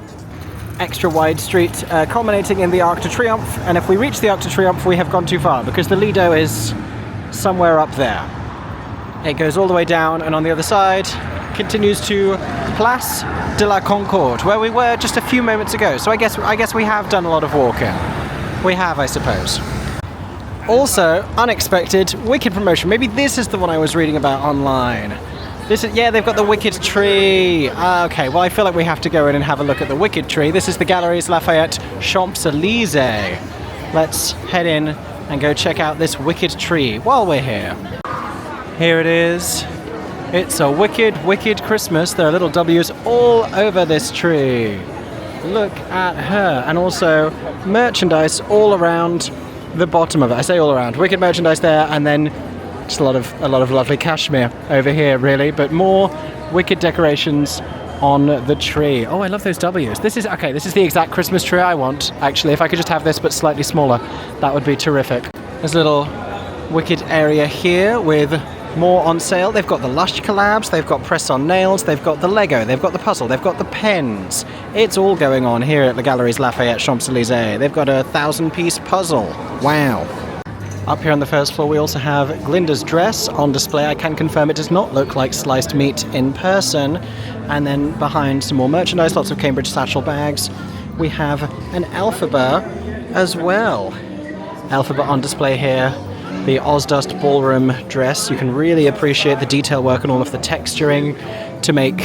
Extra wide street culminating in the Arc de Triomphe, and if we reach the Arc de Triomphe, we have gone too far because the Lido is somewhere up there. It goes all the way down, and on the other side continues to Place de la Concorde, where we were just a few moments ago. So I guess we have done a lot of walking. We have, I suppose. Also, unexpected Wicked promotion. Maybe this is the one I was reading about online. This is, yeah, they've got the Wicked tree. Okay, well I feel like we have to go in and have a look at the Wicked tree. This is the Galeries Lafayette Champs-Elysees. Let's head in and go check out this Wicked tree while we're here. Here it is. It's a wicked, wicked Christmas. There are little W's all over this tree. Look at her. And also merchandise all around the bottom of it. I say all around. Wicked merchandise there, and then just a lot of lovely cashmere over here, really. But more wicked decorations on the tree. Oh, I love those W's. This is the exact Christmas tree I want, actually. If I could just have this but slightly smaller, that would be terrific. There's a little wicked area here with more on sale. They've got the Lush collabs, they've got press-on nails, they've got the Lego, they've got the puzzle, they've got the pens. It's all going on here at the Galeries Lafayette Champs-Elysees. They've got a 1,000-piece puzzle. Wow. Up here on the first floor we also have Glinda's dress on display. I can confirm it does not look like sliced meat in person. And then behind some more merchandise, lots of Cambridge satchel bags. We have an Elphaba as well. Elphaba on display here. The Ozdust ballroom dress. You can really appreciate the detail work and all of the texturing to make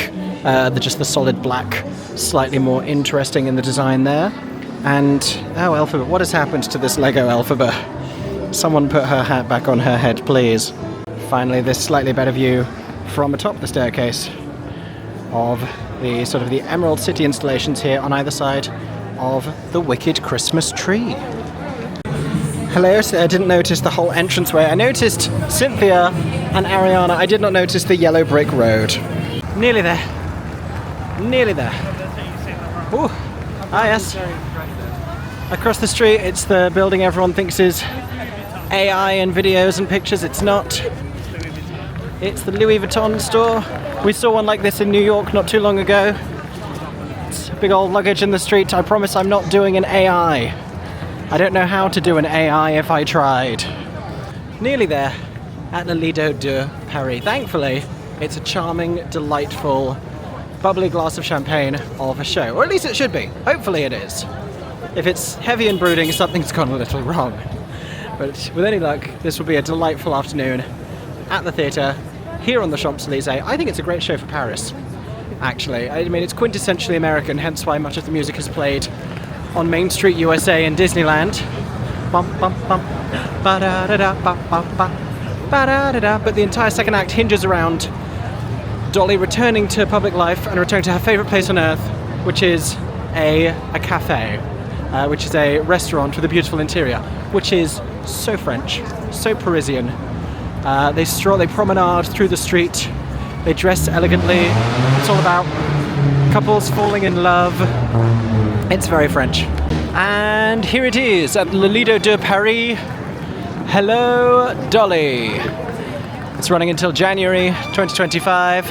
just the solid black slightly more interesting in the design there. And, oh, Elphaba, what has happened to this Lego Elphaba? Someone put her hat back on her head, please. Finally, this slightly better view from atop the staircase of the sort of the Emerald City installations here on either side of the Wicked Christmas tree. Hello, so I didn't notice the whole entranceway. I noticed Cynthia and Ariana. I did not notice the yellow brick road. Nearly there. Nearly there. Ooh. Ah, yes. Across the street, it's the building everyone thinks is AI and videos and pictures. It's not. It's the Louis Vuitton store. We saw one like this in New York not too long ago. It's a big old luggage in the street. I promise I'm not doing an AI. I don't know how to do an AI if I tried. Nearly there at Le Lido de Paris. Thankfully, it's a charming, delightful, bubbly glass of champagne of a show. Or at least it should be. Hopefully it is. If it's heavy and brooding, something's gone a little wrong. But with any luck, this will be a delightful afternoon at the theatre, here on the Champs-Élysées. I think it's a great show for Paris, actually. I mean, it's quintessentially American, hence why much of the music is played on Main Street, USA and Disneyland. Bum, bum, bum. Ba-da-da-da, ba-ba-ba. Ba-da-da-da. But the entire second act hinges around Dolly returning to public life and returning to her favourite place on earth, which is a cafe, which is a restaurant with a beautiful interior, which is so French, so Parisian. They promenade through the street, they dress elegantly. It's all about couples falling in love. It's very French. And here it is at Le Lido de Paris. Hello, Dolly. It's running until January 2025.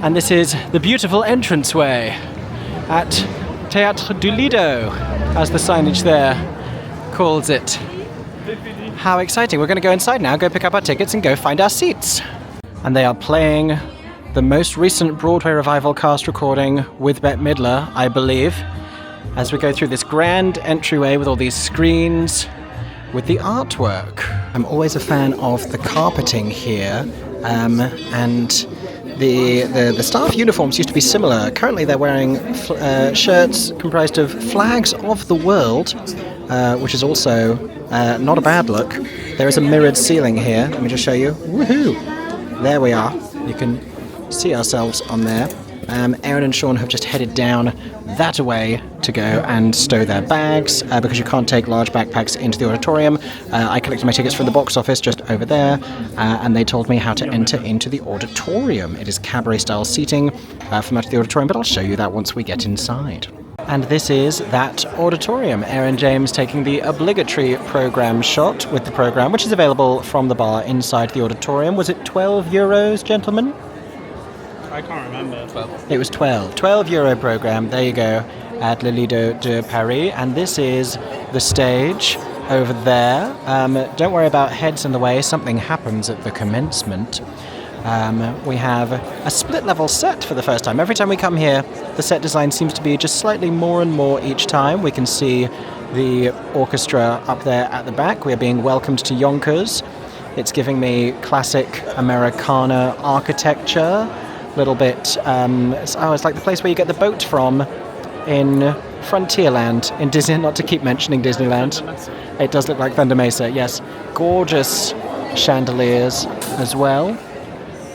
And this is the beautiful entranceway at Theatre du Lido, as the signage there calls it. How exciting. We're going to go inside now, go pick up our tickets and go find our seats. And they are playing the most recent Broadway revival cast recording with Bette Midler, I believe, as we go through this grand entryway with all these screens with the artwork. I'm always a fan of the carpeting here, and the staff uniforms used to be similar. Currently they're wearing shirts comprised of flags of the world, which is also not a bad look. There is a mirrored ceiling here. Let me just show you. Woohoo! There we are. You can see ourselves on there. Aeron and Shaun have just headed down that way to go and stow their bags, because you can't take large backpacks into the auditorium. I collected my tickets from the box office just over there, and they told me how to enter into the auditorium. It is cabaret-style seating for much of the auditorium, but I'll show you that once we get inside. And this is that auditorium. Aeron James taking the obligatory program shot with the program, which is available from the bar inside the auditorium. Was it 12 euros, gentlemen? I can't remember. 12. It was 12. 12 euro program. There you go, at Le Lido de Paris. And this is the stage over there. Don't worry about heads in the way. Something happens at the commencement. We have a split-level set for the first time. Every time we come here, the set design seems to be just slightly more and more each time. We can see the orchestra up there at the back. We are being welcomed to Yonkers. It's giving me classic Americana architecture. Little bit, it's like the place where you get the boat from in Frontierland in Disney. Not to keep mentioning Disneyland. It does look like Thunder Mesa, yes. Gorgeous chandeliers as well.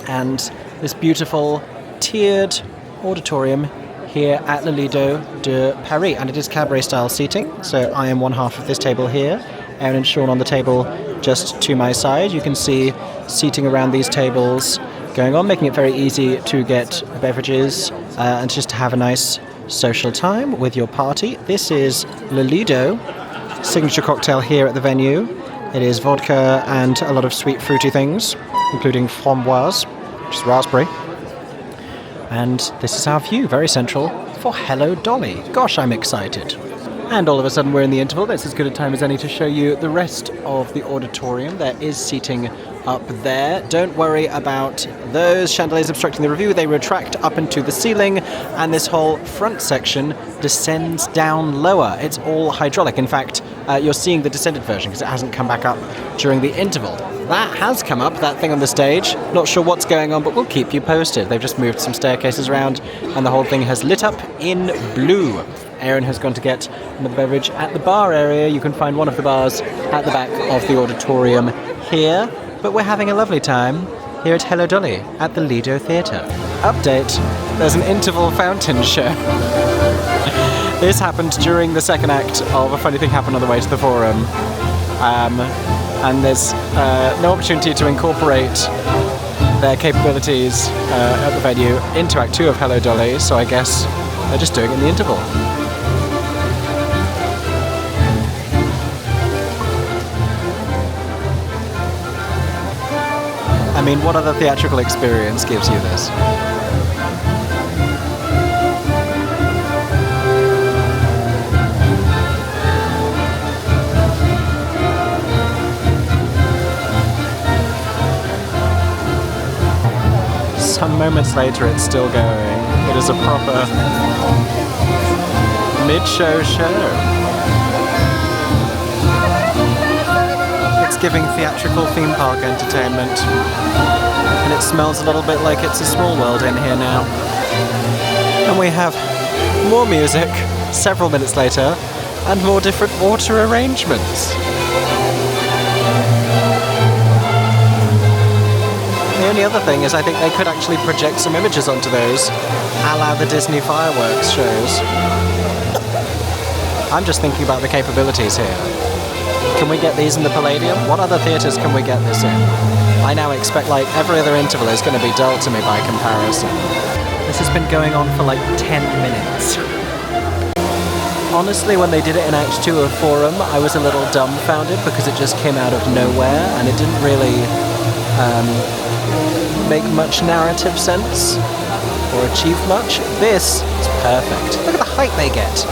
And this beautiful tiered auditorium here at Le Lido de Paris. And it is cabaret-style seating, so I am one half of this table here. Aeron and Shaun on the table just to my side. You can see seating around these tables going on, making it very easy to get beverages and just to have a nice social time with your party. This is Le Lido, signature cocktail here at the venue. It is vodka and a lot of sweet fruity things, including framboise, which is raspberry. And this is our view, very central, for Hello Dolly. Gosh, I'm excited. And all of a sudden we're in the interval. That's as good a time as any to show you the rest of the auditorium. There is seating up there. Don't worry about those chandeliers obstructing the review. They retract up into the ceiling, and this whole front section descends down lower. It's all hydraulic. In fact, you're seeing the descended version because it hasn't come back up during the interval. That has come up, that thing on the stage. Not sure what's going on, but we'll keep you posted. They've just moved some staircases around, and the whole thing has lit up in blue. Aeron has gone to get another beverage at the bar area. You can find one of the bars at the back of the auditorium here. But we're having a lovely time here at Hello Dolly at the Lido Theatre. Update, there's an interval fountain show. This happened during the second act of A Funny Thing Happened on the Way to the Forum. And there's no opportunity to incorporate their capabilities at the venue into Act 2 of Hello Dolly, so I guess they're just doing it in the interval. mean, what other theatrical experience gives you this? Some moments later, it's still going. It is a proper mid-show show. It's giving theatrical theme park entertainment. And it smells a little bit like it's a small world in here now. And we have more music several minutes later and more different water arrangements. The only other thing is I think they could actually project some images onto those, a la the Disney fireworks shows. I'm just thinking about the capabilities here. Can we get these in the Palladium? What other theatres can we get this in? I now expect like every other interval is going to be dull to me by comparison. This has been going on for like 10 minutes. Honestly, when they did it in Act 2 of Forum, I was a little dumbfounded because it just came out of nowhere and it didn't really make much narrative sense or achieve much. This is perfect. Look at the height they get.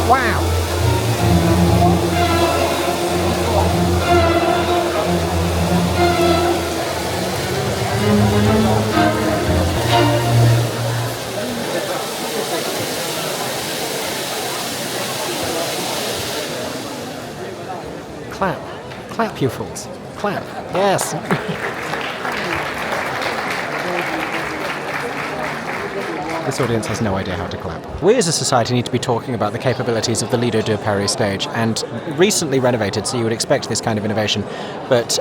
Wow. Clap. Clap, you fools. Clap. Yes. This audience has no idea how to clap. We as a society need to be talking about the capabilities of the Lido de Paris stage, and recently renovated, so you would expect this kind of innovation. But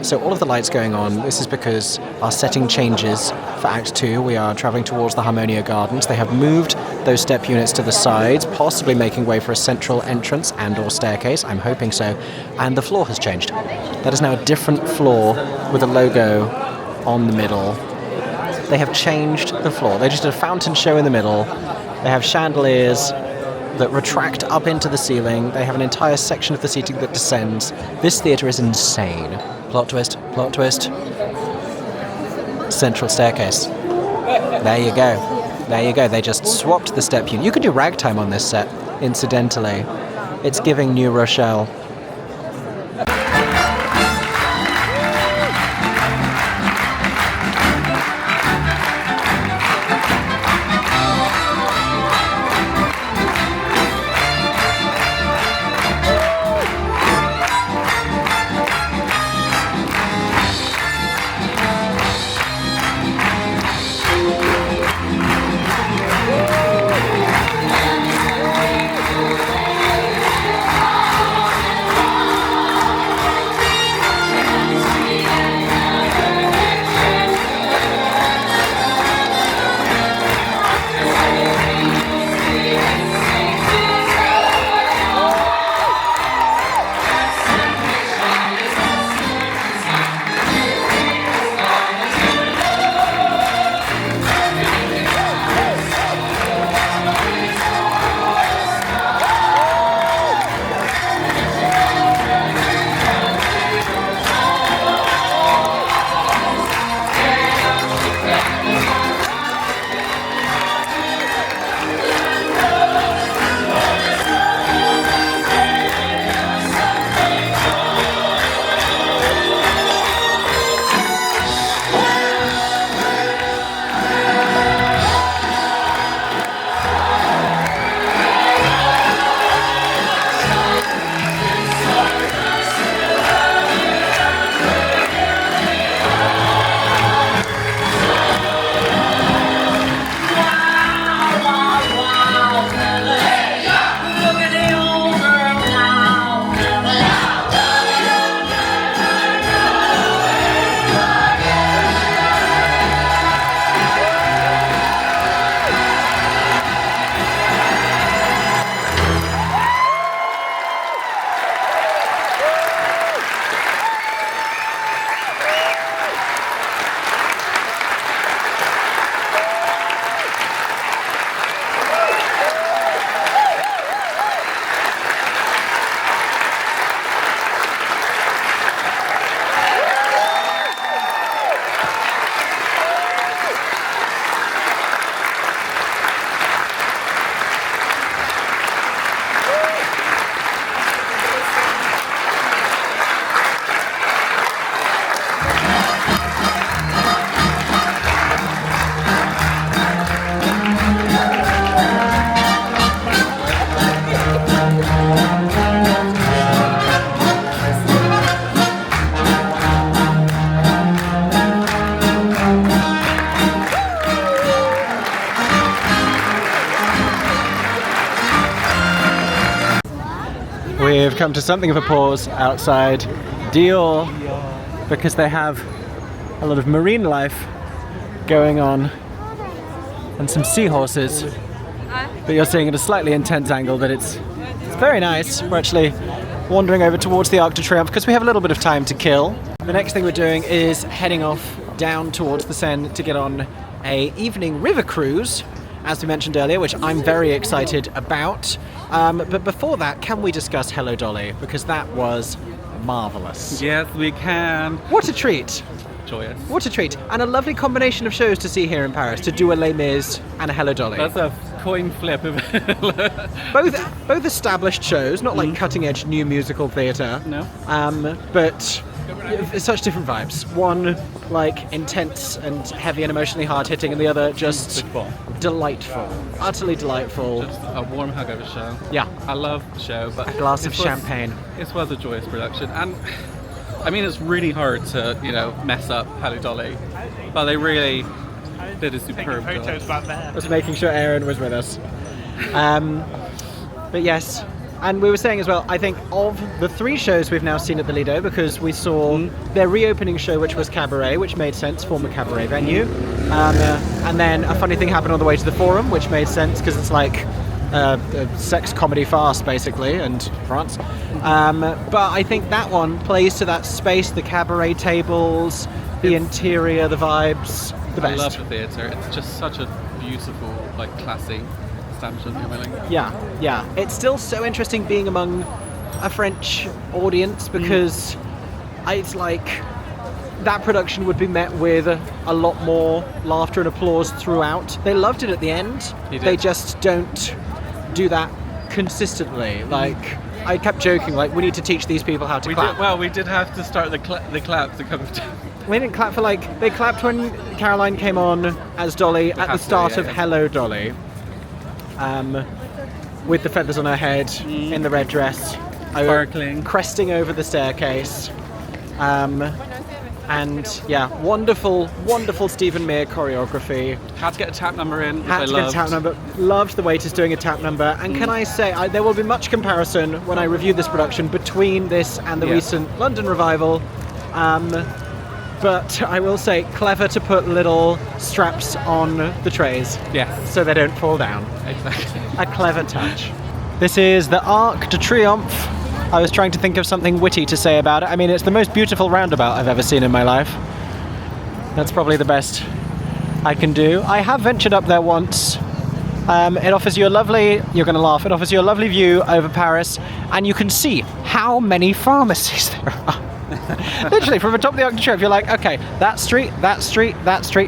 so all of the lights going on, this is because our setting changes for Act 2. We are travelling towards the Harmonia Gardens. They have moved those step units to the sides, possibly making way for a central entrance and or staircase. I'm hoping so. And the floor has changed. That is now a different floor with a logo on the middle. They have changed the floor. They just did a fountain show in the middle. They have chandeliers that retract up into the ceiling. They have an entire section of the seating that descends. This theatre is insane. Plot twist, plot twist. Central staircase. There you go. There you go. They just swapped the step unit. You could do ragtime on this set, incidentally. It's giving New Rochelle. have come to something of a pause outside Dior because they have a lot of marine life going on and some seahorses that you're seeing at a slightly intense angle, but it's very nice. We're actually wandering over towards the Arc de Triomphe because we have a little bit of time to kill. The next thing we're doing is heading off down towards the Seine to get on a evening river cruise, as we mentioned earlier, which I'm very excited about. But before that, can we discuss Hello Dolly? Because that was marvellous. Yes, we can. What a treat. Joyous. What a treat. And a lovely combination of shows to see here in Paris, to do a Les Mis and a Hello Dolly. That's a coin flip of both established shows, not like cutting-edge new musical theatre. No. But such different vibes. One like intense and heavy and emotionally hard-hitting, and the other just delightful, utterly delightful. Just a warm hug of a show. Yeah. I love the show, but A glass of champagne. This was a joyous production, and I mean it's really hard to mess up Hello Dolly, but they really did a superb Taking photos job. back there. I was making sure Aeron was with us. But yes, and we were saying as well, I think of the 3 shows we've now seen at the Lido, because we saw their reopening show, which was Cabaret, which made sense, former Cabaret venue. And then a funny thing happened on the way to the Forum, which made sense because it's like a sex comedy farce, basically, and France. But I think that one plays to that space, the cabaret tables, the interior, the vibes, the best. I love the theatre. It's just such a beautiful, like, classy establishment. Yeah. It's still so interesting being among a French audience because it's like that production would be met with a lot more laughter and applause throughout. They loved it at the end. They just don't do that consistently. Like, I kept joking, like, we need to teach these people how to clap. We did have to start the claps a couple of times. We didn't clap for they clapped when Caroline came on as Dolly at the start of Hello Dolly. With the feathers on her head, in the red dress. Sparkling. Cresting over the staircase. And yeah, wonderful Stephen Mear choreography. Had to get a tap number in, which I Had to get a tap number. Loved the waiters doing a tap number. And can I say, there will be much comparison when I review this production between this and the recent London revival. But I will say, clever to put little straps on the trays. Yes. So they don't fall down. Exactly. A clever touch. This is the Arc de Triomphe. I was trying to think of something witty to say about it. I mean, it's the most beautiful roundabout I've ever seen in my life. That's probably the best I can do. I have ventured up there once. It offers you a lovely, you're going to laugh, it offers you a lovely view over Paris, and you can see how many pharmacies there are. Literally, from the top of the Arc de Triomphe, you're like, okay, that street,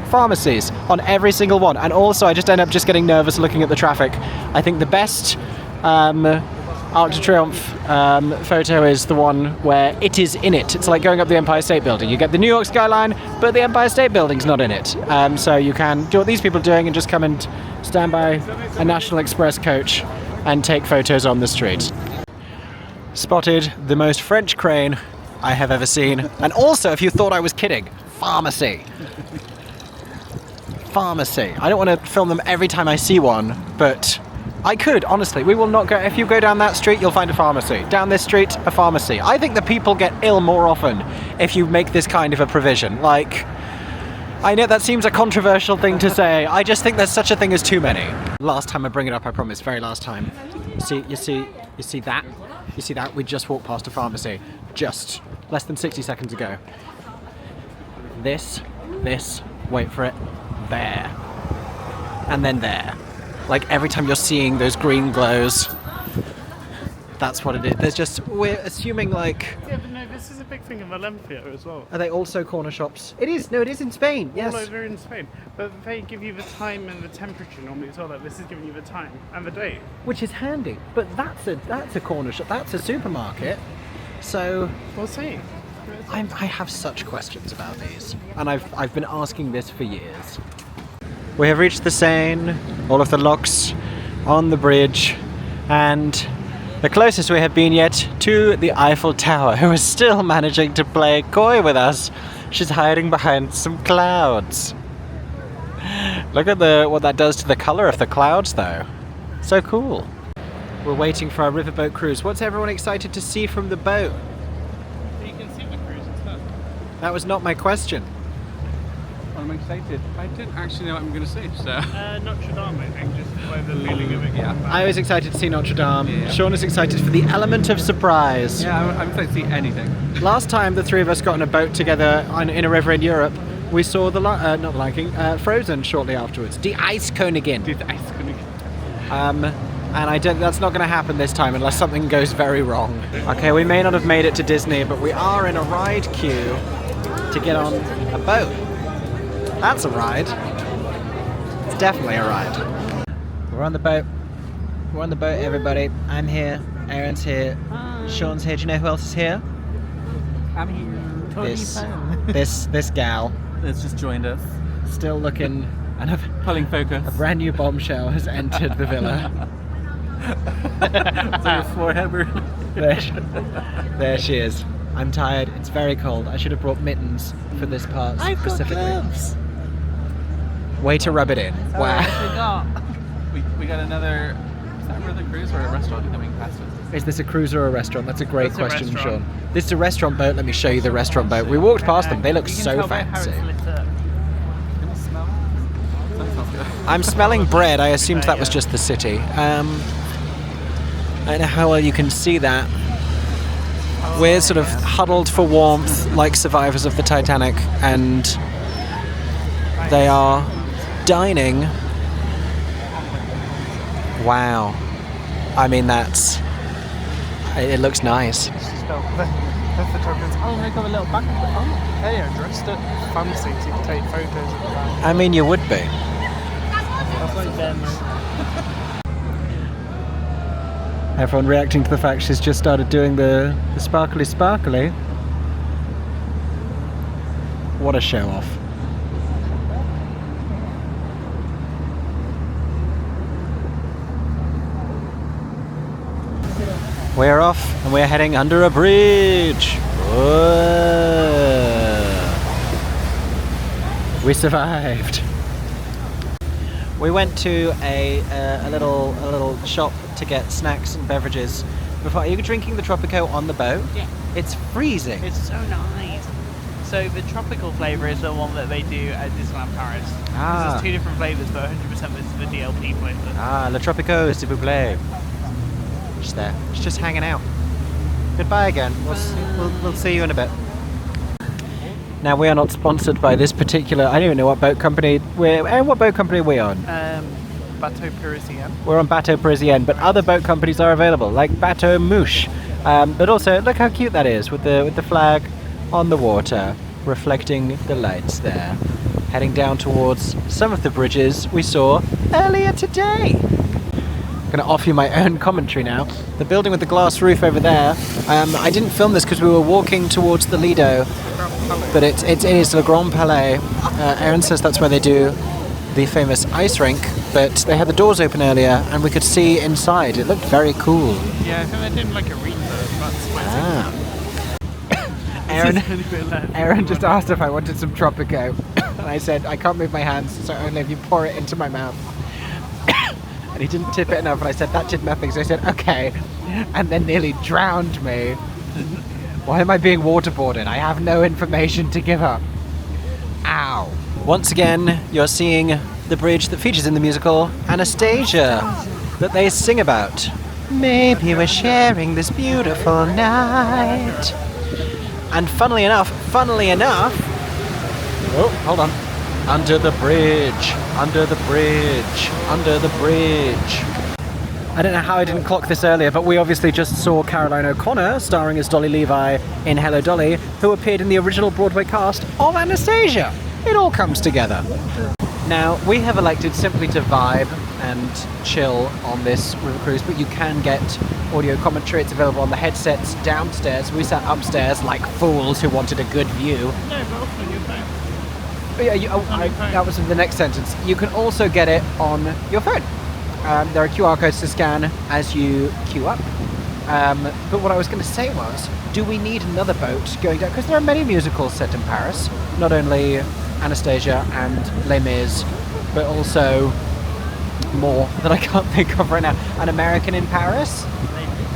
pharmacies on every single one. And also, I just end up just getting nervous looking at the traffic. I think the best Arc de Triomphe photo is the one where it is in it. It's like going up the Empire State Building. You get the New York skyline, but the Empire State Building's not in it. So you can do what these people are doing and just come and stand by a National Express coach and take photos on the street. Spotted the most French crane I have ever seen. And also, if you thought I was kidding, pharmacy. Pharmacy. I don't want to film them every time I see one, but I could, honestly. We will not go. If you go down that street, you'll find a pharmacy. Down this street, a pharmacy. I think the people get ill more often if you make this kind of a provision. Like, I know that seems a controversial thing to say. I just think there's such a thing as too many. Last time I bring it up, I promise. Very last time. You see that? You see that? We just walked past a pharmacy. Just less than 60 seconds ago. This, wait for it, there. And then there. Like, every time you're seeing those green glows, that's what it is. There's just, we're assuming like... Yeah, but no, this is a big thing in Valencia as well. Are they also corner shops? It is in Spain, yes. All over in Spain. But they give you the time and the temperature normally as well. Like, this is giving you the time and the date. Which is handy. But that's a corner shop, that's a supermarket. So... We'll see. I have such questions about these. And I've been asking this for years. We have reached the Seine, all of the locks on the bridge, and the closest we have been yet to the Eiffel Tower, who is still managing to play coy with us. She's hiding behind some clouds. Look at what that does to the colour of the clouds, though. So cool. We're waiting for our riverboat cruise. What's everyone excited to see from the boat? You can see the cruise and stuff. That was not my question. I'm excited. I didn't actually know what I'm going to say, so... Notre Dame, I think, just by the feeling of it. Yeah. I was excited to see Notre Dame. Yeah. Shaun is excited for the element of surprise. Yeah, I'm excited to see anything. Last time the three of us got on a boat together in a river in Europe, we saw not the Lion King, Frozen shortly afterwards. Die Eiskönigin. The ice cream. And that's not going to happen this time unless something goes very wrong. Okay, we may not have made it to Disney, but we are in a ride queue to get on a boat. That's a ride. It's definitely a ride. We're on the boat. We're on the boat, everybody. I'm here. Aaron's here. Shaun's here. Do you know who else is here? I'm here. This gal. That's just joined us. Still looking, and a Pulling focus. brand new bombshell has entered the villa. So your forehead, There she is. I'm tired. It's very cold. I should have brought mittens for this part specifically. Way to rub it in. Wow. We got another... Is that another cruise or a restaurant coming past us? Is this a cruise or a restaurant? That's a great It's a question, restaurant. Sean. This is a restaurant boat. Let me show you the restaurant boat. We walked past them. They look You can so tell by how fancy. it's lit up. Can you smell? That smells good. I'm smelling bread. I assumed that was just the city. I don't know how well you can see that. We're sort of huddled for warmth like survivors of the Titanic, and they are dining. Wow. I mean, it looks nice. That's the photographer. Oh, they got a little back. Oh, they are dressed up fancy, so you can take photos of the back. I mean, you would be. That's like them. Everyone reacting to the fact she's just started doing the sparkly sparkly. What a show off. We're off and we're heading under a bridge. Whoa. We survived. We went to a little shop to get snacks and beverages. Are you drinking the Tropico on the boat? Yeah. It's freezing. It's so nice. So the tropical flavour is the one that they do at Disneyland Paris. There's two different flavours, but 100% this is the DLP flavour. Le Tropico, s'il vous plaît. Just there. It's just hanging out. Goodbye again. We'll see you in a bit. Now, we are not sponsored by this particular... I don't even know what boat company what boat company are we on? Bateau Parisien. We're on Bateau Parisien, but other boat companies are available, like Bateau Mouche. But also, look how cute that is with the flag on the water, reflecting the lights there. Heading down towards some of the bridges we saw earlier today. I'm going to offer you my own commentary now. The building with the glass roof over there, I didn't film this because we were walking towards the Lido, but it is Le Grand Palais. Aaron says that's where they do the famous ice rink, but they had the doors open earlier and we could see inside. It looked very cool. Yeah, I think they did like a refurb. That's Aaron just asked if I wanted some Tropico, and I said I can't move my hands, so only if you pour it into my mouth. And he didn't tip it enough, and I said that did nothing, so I said okay, and then nearly drowned me. Why am I being waterboarded? I have no information to give up. Ow. Once again, you're seeing the bridge that features in the musical Anastasia, that they sing about. Maybe we're sharing this beautiful night. And funnily enough, oh, hold on. Under the bridge, under the bridge, under the bridge. I don't know how I didn't clock this earlier, but we obviously just saw Caroline O'Connor starring as Dolly Levi in Hello Dolly, who appeared in the original Broadway cast of Anastasia. It all comes together. Now, we have elected simply to vibe and chill on this river cruise, but you can get audio commentary. It's available on the headsets downstairs. We sat upstairs like fools who wanted a good view. No, but also on your phone. Yeah, that was the next sentence. You can also get it on your phone. There are QR codes to scan as you queue up. But what I was going to say was, do we need another boat going down? Because there are many musicals set in Paris. Not only Anastasia and Les Mis, but also more that I can't think of right now. An American in Paris.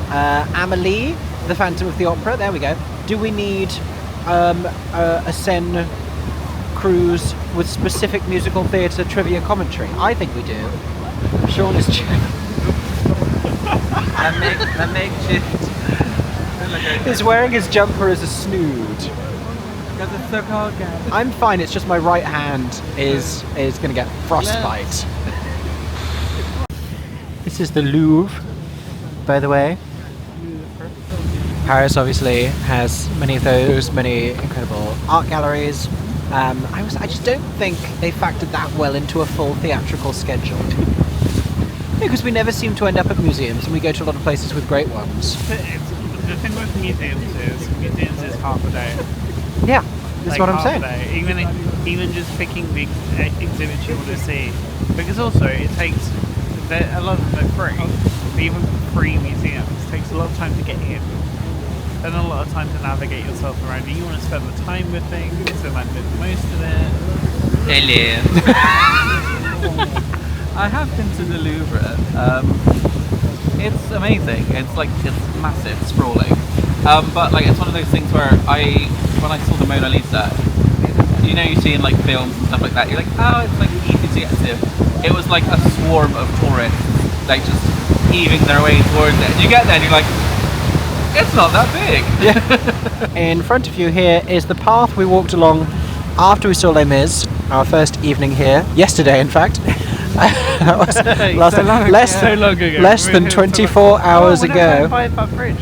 Amélie, the Phantom of the Opera. There we go. Do we need a Seine cruise with specific musical theatre trivia commentary? I think we do. Shaun is That makes it. He's wearing his jumper as a snood. Because it's so cold, guys. I'm fine, it's just my right hand is going to get frostbite. This is the Louvre, by the way. Paris obviously has many of those, many incredible art galleries. I just don't think they factored that well into a full theatrical schedule. Because we never seem to end up at museums, and we go to a lot of places with great ones. The thing with museums is half a day. Yeah, that's Like what I'm half saying. a day. Even just picking the exhibits you want to see, because also it takes a lot of them are free. But even free museums takes a lot of time to get in, and a lot of time to navigate yourself around. And you want to spend the time with things, so like make the most of it. Hello. I have been to the Louvre. It's amazing. It's massive, sprawling. But like it's one of those things where when I saw the Mona Lisa, you know, you see in like films and stuff like that, you're like, oh, it's like easy to get to. It was like a swarm of tourists, like just heaving their way towards it. And you get there and you're like, it's not that big. Yeah. In front of you here is the path we walked along after we saw Les Mis, our first evening here, yesterday in fact. That was less than 24 hours ago. By that bridge.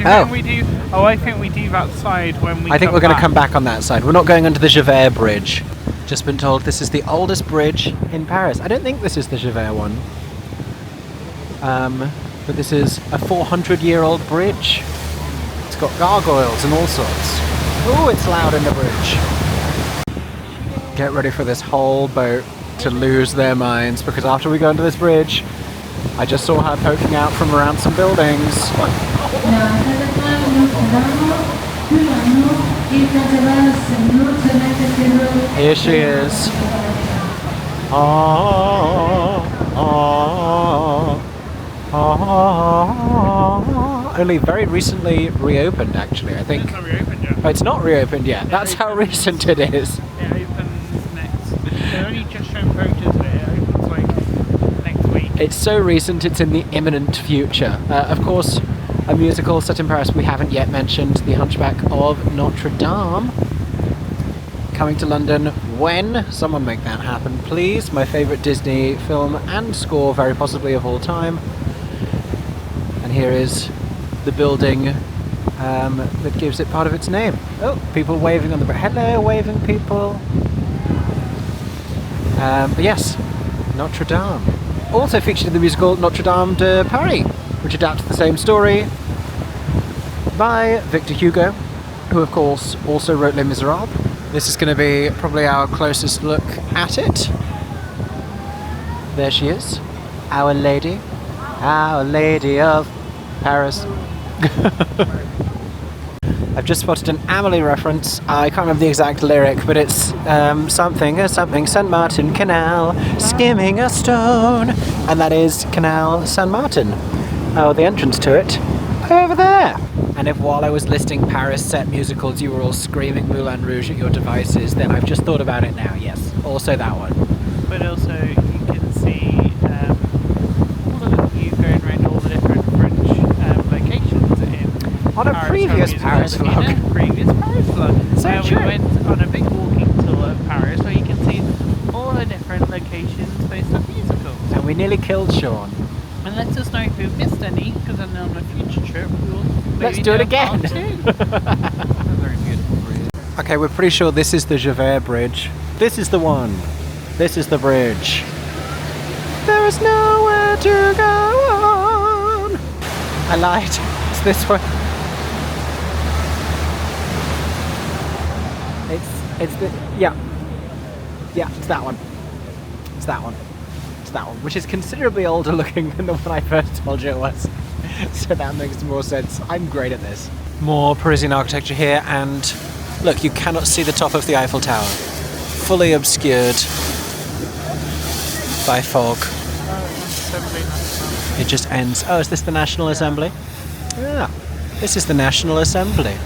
I think we do that side when we. I think we're going to come back on that side. We're not going under the Javert Bridge. Just been told this is the oldest bridge in Paris. I don't think this is the Javert one. But this is a 400-year-old bridge. It's got gargoyles and all sorts. Ooh, it's loud in the bridge. Get ready for this whole boat to lose their minds, because after we go under this bridge, I just saw her poking out from around some buildings. Here she is. Only very recently reopened, actually, I think. It's not reopened yet. Oh, it's not reopened yet. That's how recent it is. It opens next. They're only just showing photos of it. It opens like next week. It's so recent, it's in the imminent future. Of course, a musical set in Paris we haven't yet mentioned, The Hunchback of Notre Dame. Coming to London when? Someone make that happen, please. My favourite Disney film and score, very possibly of all time. And here is the building that gives it part of its name. Oh, people waving on the bridge. Hello, waving people. But yes, Notre Dame. Also featured in the musical Notre Dame de Paris, which adapts the same story by Victor Hugo, who of course also wrote Les Miserables. This is going to be probably our closest look at it. There she is, Our Lady of Paris. I've just spotted an Amélie reference. I can't remember the exact lyric, but it's something, Saint Martin Canal, skimming a stone. And that is Canal Saint Martin. Oh, the entrance to it, over there. And if while I was listing Paris set musicals you were all screaming Moulin Rouge at your devices, then I've just thought about it now, yes. Also that one. But also you can see you going around all the different French locations in On a previous Paris vlog. In a previous Paris vlog. So where true. we went on a big walking tour of Paris where you can see all the different locations based on musicals. And we nearly killed Shaun. And let us know if we've missed any, because then on a future trip we will Let's maybe do it a again. part two. Very beautiful bridge. Okay, we're pretty sure this is the Javert Bridge. This is the one. This is the bridge. There is nowhere to go on. I lied. It's this one. It's the, yeah, it's that one. It's that one. It's that one, which is considerably older looking than the one I first told you it was. So that makes more sense. I'm great at this. More Parisian architecture here, and look, you cannot see the top of the Eiffel Tower. Fully obscured by fog. Assembly National. It just ends. Oh, is this the National Assembly? Yeah, this is the National Assembly.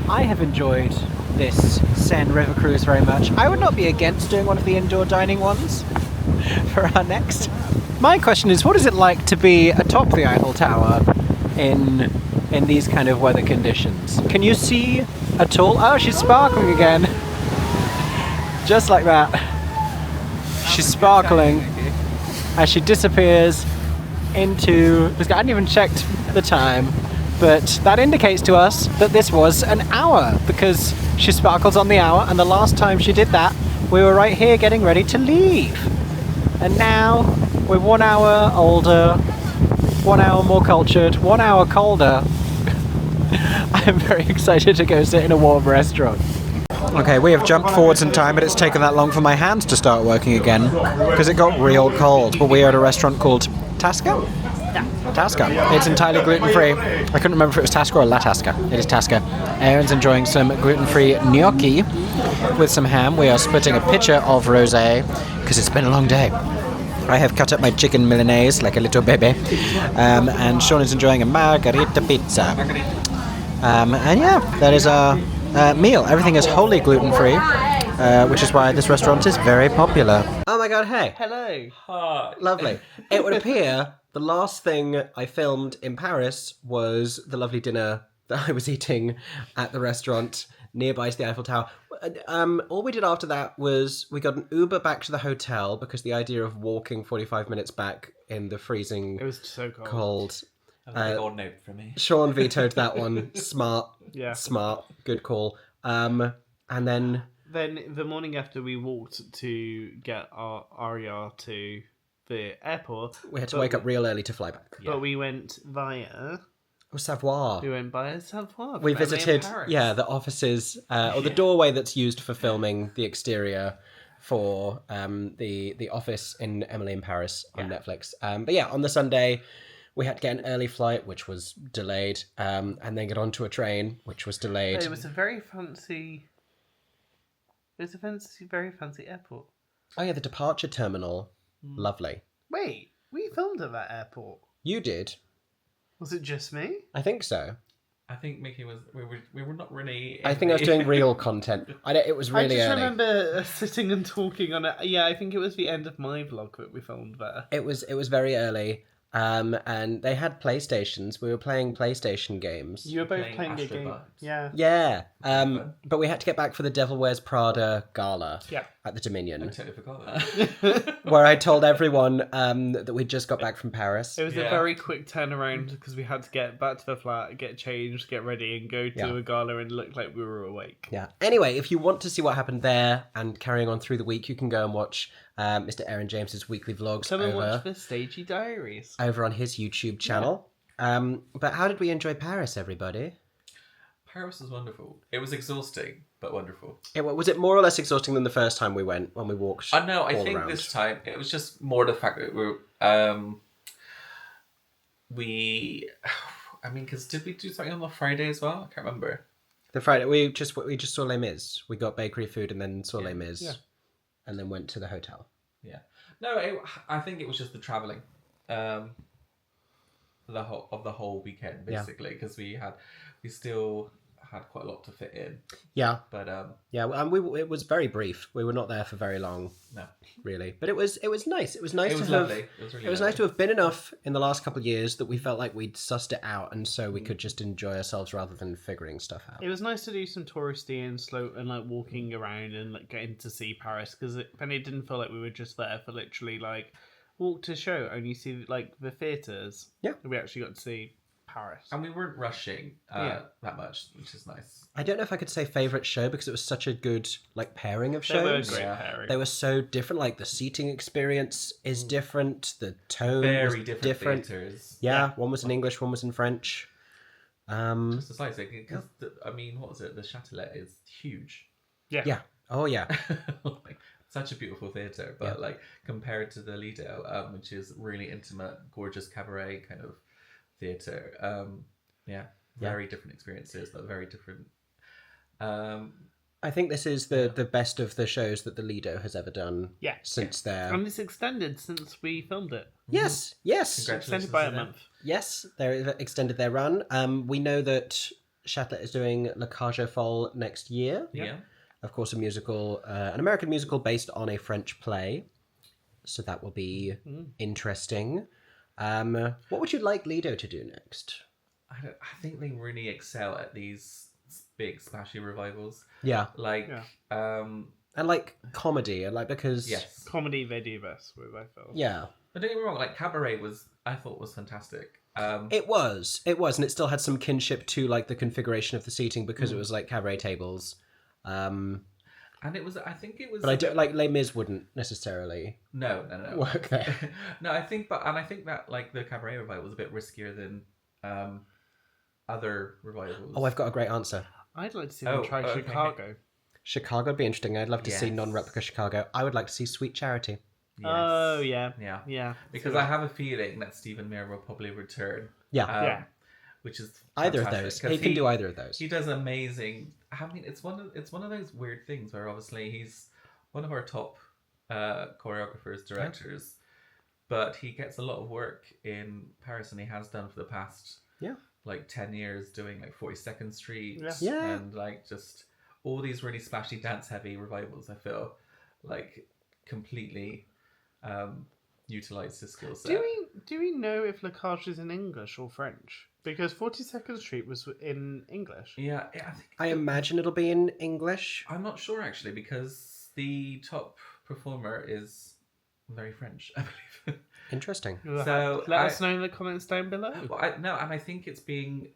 I have enjoyed this Seine River cruise very much. I would not be against doing one of the indoor dining ones for our next. My question is, what is it like to be atop the Eiffel Tower in these kind of weather conditions? Can you see at all? Oh, she's sparkling again. Just like that. She's sparkling as she disappears into... I hadn't even checked the time, but that indicates to us that this was an hour, because she sparkles on the hour, and the last time she did that, we were right here getting ready to leave. And now, we're 1 hour older, 1 hour more cultured, 1 hour colder. I'm very excited to go sit in a warm restaurant. Okay, we have jumped forwards in time, but it's taken that long for my hands to start working again, because it got real cold. But we are at a restaurant called Tasca? Tasca. It's entirely gluten-free. I couldn't remember if it was Tasca or La Tasca. It is Tasca. Aaron's enjoying some gluten-free gnocchi with some ham. We are splitting a pitcher of rosé, because it's been a long day. I have cut up my chicken Milanese like a little baby. And Shaun is enjoying a margarita pizza. And yeah, that is our meal. Everything is wholly gluten-free, which is why this restaurant is very popular. Oh my god, hey. Hello. Hi. Lovely. It would appear the last thing I filmed in Paris was the lovely dinner that I was eating at the restaurant nearby to the Eiffel Tower. All we did after that was we got an Uber back to the hotel, because the idea of walking 45 minutes back in the freezing It was so cold. cold. An old note for me. Sean vetoed that one. Smart. Yeah. Smart. Good call. And then... Then the morning after, we walked to get our Aria to the airport. we had to wake up real early to fly back. But we went via... Oh, Savoir. We went by Savoir. We from LA in visited, Paris. the offices, or the doorway that's used for filming the exterior for the office in Emily in Paris on Netflix. But yeah, on the Sunday, we had to get an early flight, which was delayed, and then get onto a train, which was delayed. It was a very fancy... very fancy airport. Oh yeah, the departure terminal. Lovely. Wait, we filmed at that airport. You did? Was it just me? I think so. I think Mickey was. We were not really. I think I was doing real content. It was really I just early. remember sitting and talking on it. Yeah, I think it was the end of my vlog that we filmed there. It was very early. And they had PlayStations. We were playing PlayStation games. You were both Playing playing a game. Astrobugs. Yeah. Yeah. But we had to get back for the Devil Wears Prada gala Yeah. at the Dominion, I totally forgot that. where I told everyone that we'd just got back from Paris. It was a Yeah. very quick turnaround because we had to get back to the flat, get changed, get ready, and go to a gala and look like we were awake. Yeah. Anyway, if you want to see what happened there and carrying on through the week, you can go and watch Mr. Aeron James's weekly vlogs Come and watch the Stagey Diaries. over on his YouTube channel. But how did we enjoy Paris, everybody? Paris was wonderful. It was exhausting, but wonderful. Was it more or less exhausting than the first time we went when we walked? No, I all think around? this time it was just more the fact that I mean, because did we do something on the Friday as well? I can't remember. The Friday we just saw Les Mis. We got bakery food and then saw Les Mis, and then went to the hotel. Yeah. No, I think it was just the travelling, the whole weekend basically, because we still had quite a lot to fit in. Yeah, But and it was very brief. We were not there for very long, no, really. But it was nice. It was nice. it was to lovely. have. It was really It was lovely. nice to have been enough in the last couple of years that we felt like we'd sussed it out, and so we could just enjoy ourselves rather than figuring stuff out. It was nice to do some touristy and slow and like walking around and like getting to see Paris because it didn't feel like we were just there for literally like walk to show, only see like the theatres. Yeah. We actually got to see Paris. And we weren't rushing that much, which is nice. I don't know if I could say favorite show because it was such a good like pairing of They were shows. great Yeah. pairing. They were so different. Like the seating experience is different. The tone Very was different theatres. Yeah, one was in English, one was in French. Just as nice, because I mean, what was it? The Châtelet is huge. Yeah. Oh yeah. Like, such a beautiful theatre, but like compared to the Lido, which is really intimate, gorgeous cabaret kind of theatre. Very different experiences, but very different. I think this is the best of the shows that the Lido has ever done. Yeah. Since their And it's extended since we filmed it. yes. Extended by a month. Yes, they've extended their run. We know that Châtelet is doing La Cage aux Folles next year. Yeah. Of course, a musical, an American musical based on a French play. So that will be interesting. What would you like Lido to do next? I think they really excel at these big splashy revivals. Yeah. Like, And like comedy, and like because yes. Comedy they do best with, I feel. yeah. But don't get me wrong, like Cabaret I thought was fantastic. It was, and it still had some kinship to like the configuration of the seating because it was like cabaret tables. And it was, I think it was. But I don't like Les Mis wouldn't necessarily No. work there. No, I think that like the Cabaret revival was a bit riskier than other revivals. Oh, I've got a great answer. I'd like to see them try okay. Chicago. Chicago would be interesting. I'd love to see Yes. non-replica Chicago. I would like to see Sweet Charity. Yes. Oh, yeah. Yeah. Yeah. Because I have a feeling that Stephen Meyer will probably return. Yeah. Yeah. Which is Either of fantastic, those. 'cause He can do either of those. He does amazing. I mean, it's one of those weird things where obviously he's one of our top choreographers, directors, but he gets a lot of work in Paris, and he has done for the past like 10 years, doing like 42nd Street, Yeah. and like just all these really splashy, dance heavy revivals. I feel like completely utilized his skill set. Do we know if La Cage is in English or French? Because 42nd Street was in English. Yeah, I think I imagine it'll be in English. I'm not sure actually, because the top performer is very French, I believe. Interesting. So Let us know in the comments down below. Well, and I think it's being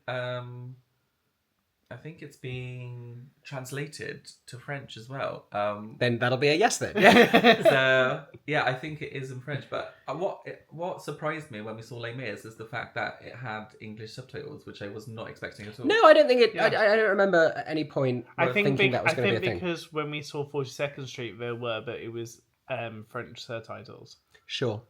translated to French as well. Then that'll be a yes then. So yeah, I think it is in French. But what surprised me when we saw Les Mis is the fact that it had English subtitles, which I was not expecting at all. No, I don't think it. I don't remember at any point thinking that was going to be a thing. Because when we saw 42nd Street, there were, but it was French subtitles. Sure.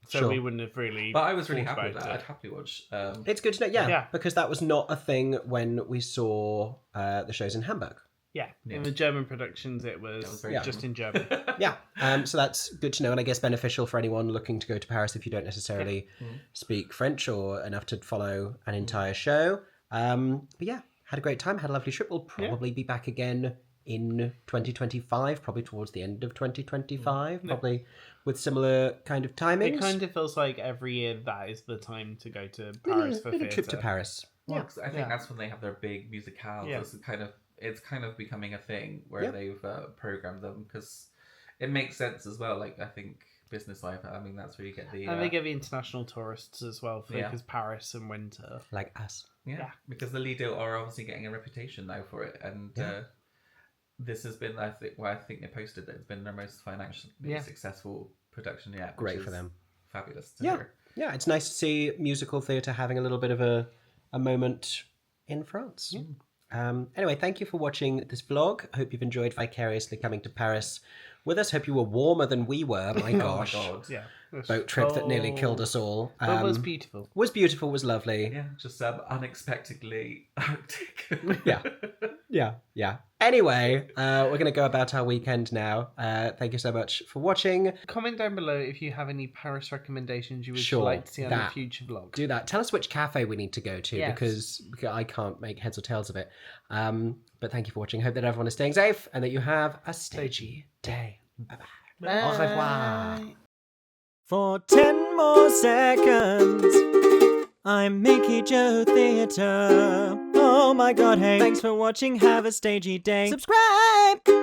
So we wouldn't have really. But I was really thought happy with about that. it. I'd happily watch. It's good to know, Yeah. because that was not a thing when we saw the shows in Hamburg. Yeah. In the German productions, it was very just in German. Yeah, so that's good to know, and I guess beneficial for anyone looking to go to Paris if you don't necessarily speak French or enough to follow an entire show. But yeah, had a great time, had a lovely trip. We'll probably be back again in 2025, probably towards the end of 2025, probably with similar kind of timings. It kind of feels like every year that is the time to go to Paris for a theatre. trip to Paris. Well, 'cause I think that's when they have their big musicals. Yeah. It's kind of becoming a thing where they've programmed them, because it makes sense as well. Like I think business life. I mean, that's where you get the And they get the international tourists as well, because Paris and winter. Like us. yeah, because the Lido are obviously getting a reputation now for it, and this has been, I think they posted that it's been their most financially successful production yet. Great which for is them. Fabulous to hear. Yeah, it's nice to see musical theatre having a little bit of a moment in France. Anyway, thank you for watching this vlog. I hope you've enjoyed vicariously coming to Paris with us. Hope you were warmer than we were. My gosh. Oh my god. Yeah. Boat trip that nearly killed us all. But it was beautiful. Was beautiful, was lovely. Yeah, just unexpectedly Arctic. Yeah. Anyway, we're going to go about our weekend now. Thank you so much for watching. Comment down below if you have any Paris recommendations you would Sure, like to see on a that. future vlog. Do that. Tell us which cafe we need to go to Yes. because I can't make heads or tails of it. But thank you for watching. Hope that everyone is staying safe and that you have a stagey day. Bye-bye. Au revoir. For 10 more seconds, I'm Mickey Joe Theatre. Oh my god, hey. Thanks for watching. Have a stagey day. Subscribe!